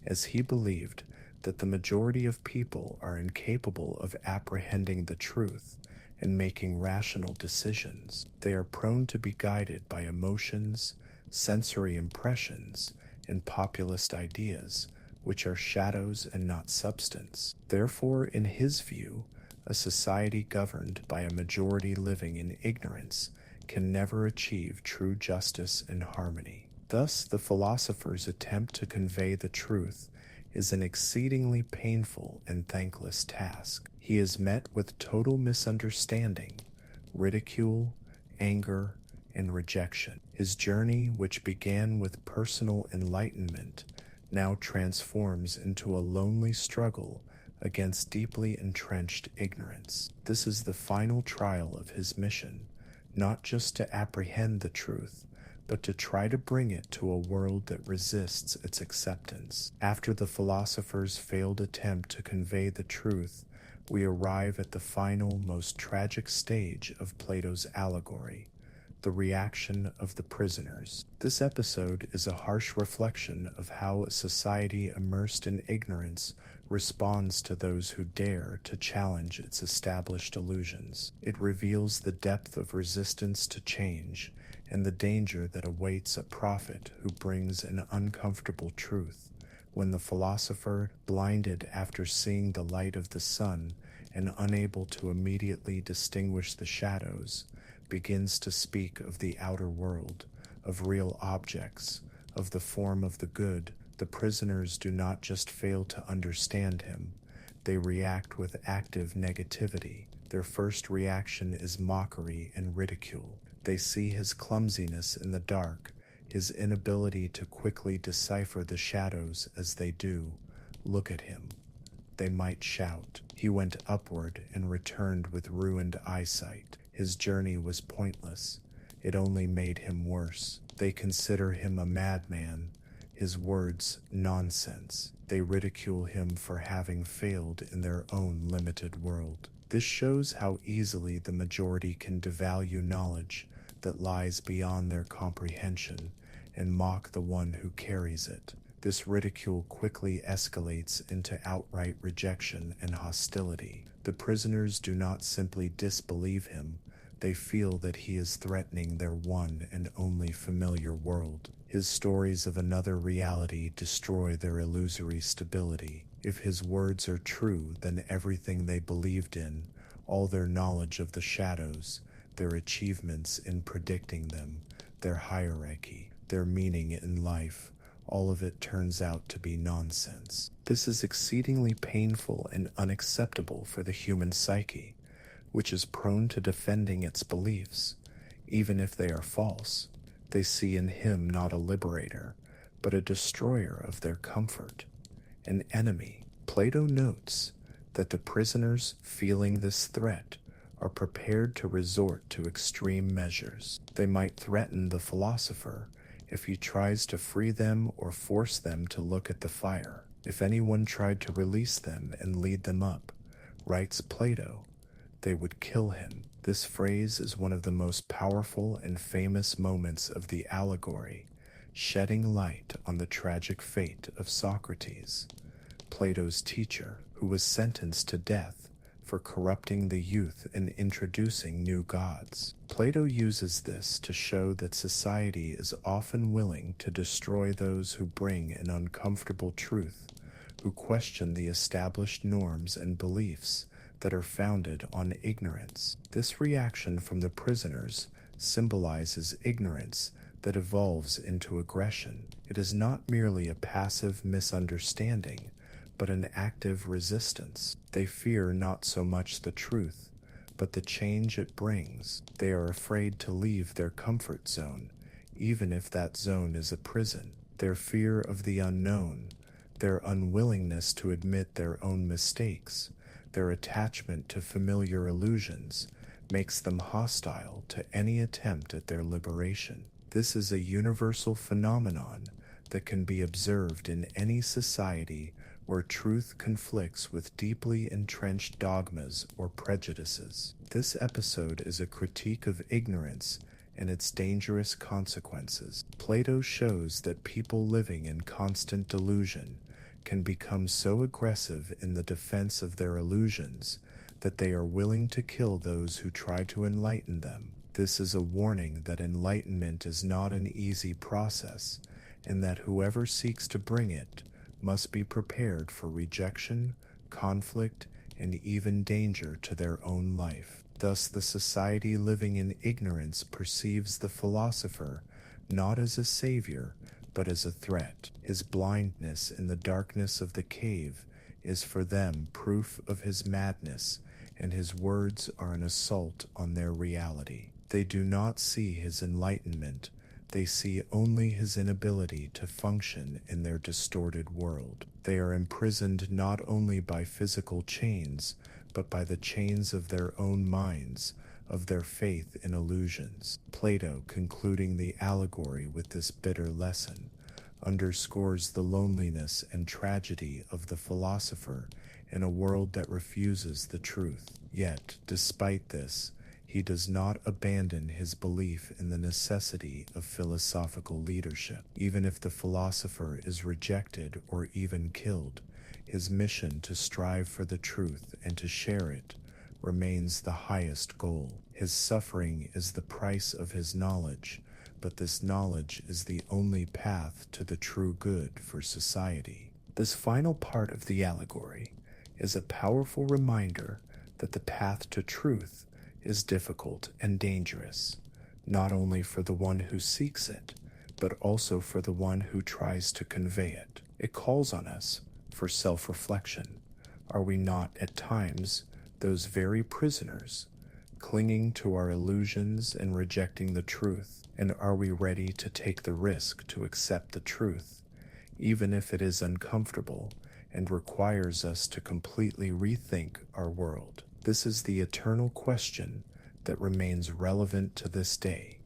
as he believed that the majority of people are incapable of apprehending the truth and making rational decisions. They are prone to be guided by emotions, sensory impressions, and populist ideas, which are shadows and not substance. Therefore, in his view, a society governed by a majority living in ignorance can never achieve true justice and harmony. Thus, the philosopher's attempt to convey the truth is an exceedingly painful and thankless task. He is met with total misunderstanding, ridicule, anger, and rejection. His journey, which began with personal enlightenment, now transforms into a lonely struggle against deeply entrenched ignorance. This is the final trial of his mission, not just to apprehend the truth, but to try to bring it to a world that resists its acceptance. After the philosopher's failed attempt to convey the truth, we arrive at the final, most tragic stage of Plato's Allegory, the reaction of the prisoners. This episode is a harsh reflection of how a society immersed in ignorance responds to those who dare to challenge its established illusions. It reveals the depth of resistance to change and the danger that awaits a prophet who brings an uncomfortable truth. When the philosopher, blinded after seeing the light of the sun and unable to immediately distinguish the shadows, begins to speak of the outer world, of real objects, of the form of the good, the prisoners do not just fail to understand him, they react with active negativity. Their first reaction is mockery and ridicule. They see his clumsiness in the dark, his inability to quickly decipher the shadows as they do. "Look at him," they might shout. "He went upward and returned with ruined eyesight. His journey was pointless. It only made him worse." They consider him a madman, his words nonsense. They ridicule him for having failed in their own limited world. This shows how easily the majority can devalue knowledge that lies beyond their comprehension and mock the one who carries it. This ridicule quickly escalates into outright rejection and hostility. The prisoners do not simply disbelieve him, they feel that he is threatening their one and only familiar world. His stories of another reality destroy their illusory stability. If his words are true, then everything they believed in, all their knowledge of the shadows, their achievements in predicting them, their hierarchy, their meaning in life, all of it turns out to be nonsense. This is exceedingly painful and unacceptable for the human psyche, which is prone to defending its beliefs. Even if they are false, they see in him not a liberator, but a destroyer of their comfort, an enemy. Plato notes that the prisoners feeling this threat are prepared to resort to extreme measures. They might threaten the philosopher if he tries to free them or force them to look at the fire. If anyone tried to release them and lead them up, writes Plato, they would kill him. This phrase is one of the most powerful and famous moments of the Allegory, shedding light on the tragic fate of Socrates, Plato's teacher, who was sentenced to death for corrupting the youth and introducing new gods. Plato uses this to show that society is often willing to destroy those who bring an uncomfortable truth, who question the established norms and beliefs that are founded on ignorance. This reaction from the prisoners symbolizes ignorance that evolves into aggression. It is not merely a passive misunderstanding, but an active resistance. They fear not so much the truth, but the change it brings. They are afraid to leave their comfort zone, even if that zone is a prison. Their fear of the unknown, their unwillingness to admit their own mistakes, their attachment to familiar illusions, makes them hostile to any attempt at their liberation. This is a universal phenomenon that can be observed in any society where truth conflicts with deeply entrenched dogmas or prejudices. This episode is a critique of ignorance and its dangerous consequences. Plato shows that people living in constant delusion can become so aggressive in the defense of their illusions that they are willing to kill those who try to enlighten them. This is a warning that enlightenment is not an easy process, and that whoever seeks to bring it must be prepared for rejection, conflict, and even danger to their own life. Thus, the society living in ignorance perceives the philosopher not as a savior, but as a threat. His blindness in the darkness of the cave is for them proof of his madness, and his words are an assault on their reality. They do not see his enlightenment, they see only his inability to function in their distorted world. They are imprisoned not only by physical chains, but by the chains of their own minds, of their faith in illusions. Plato, concluding the allegory with this bitter lesson, underscores the loneliness and tragedy of the philosopher in a world that refuses the truth. Yet, despite this, he does not abandon his belief in the necessity of philosophical leadership. Even if the philosopher is rejected or even killed, his mission to strive for the truth and to share it remains the highest goal. His suffering is the price of his knowledge, but this knowledge is the only path to the true good for society. This final part of the allegory is a powerful reminder that the path to truth is difficult and dangerous, not only for the one who seeks it, but also for the one who tries to convey it. It calls on us for self-reflection. Are we not at times those very prisoners, clinging to our illusions and rejecting the truth? And are we ready to take the risk to accept the truth, even if it is uncomfortable and requires us to completely rethink our world? This is the eternal question that remains relevant to this day.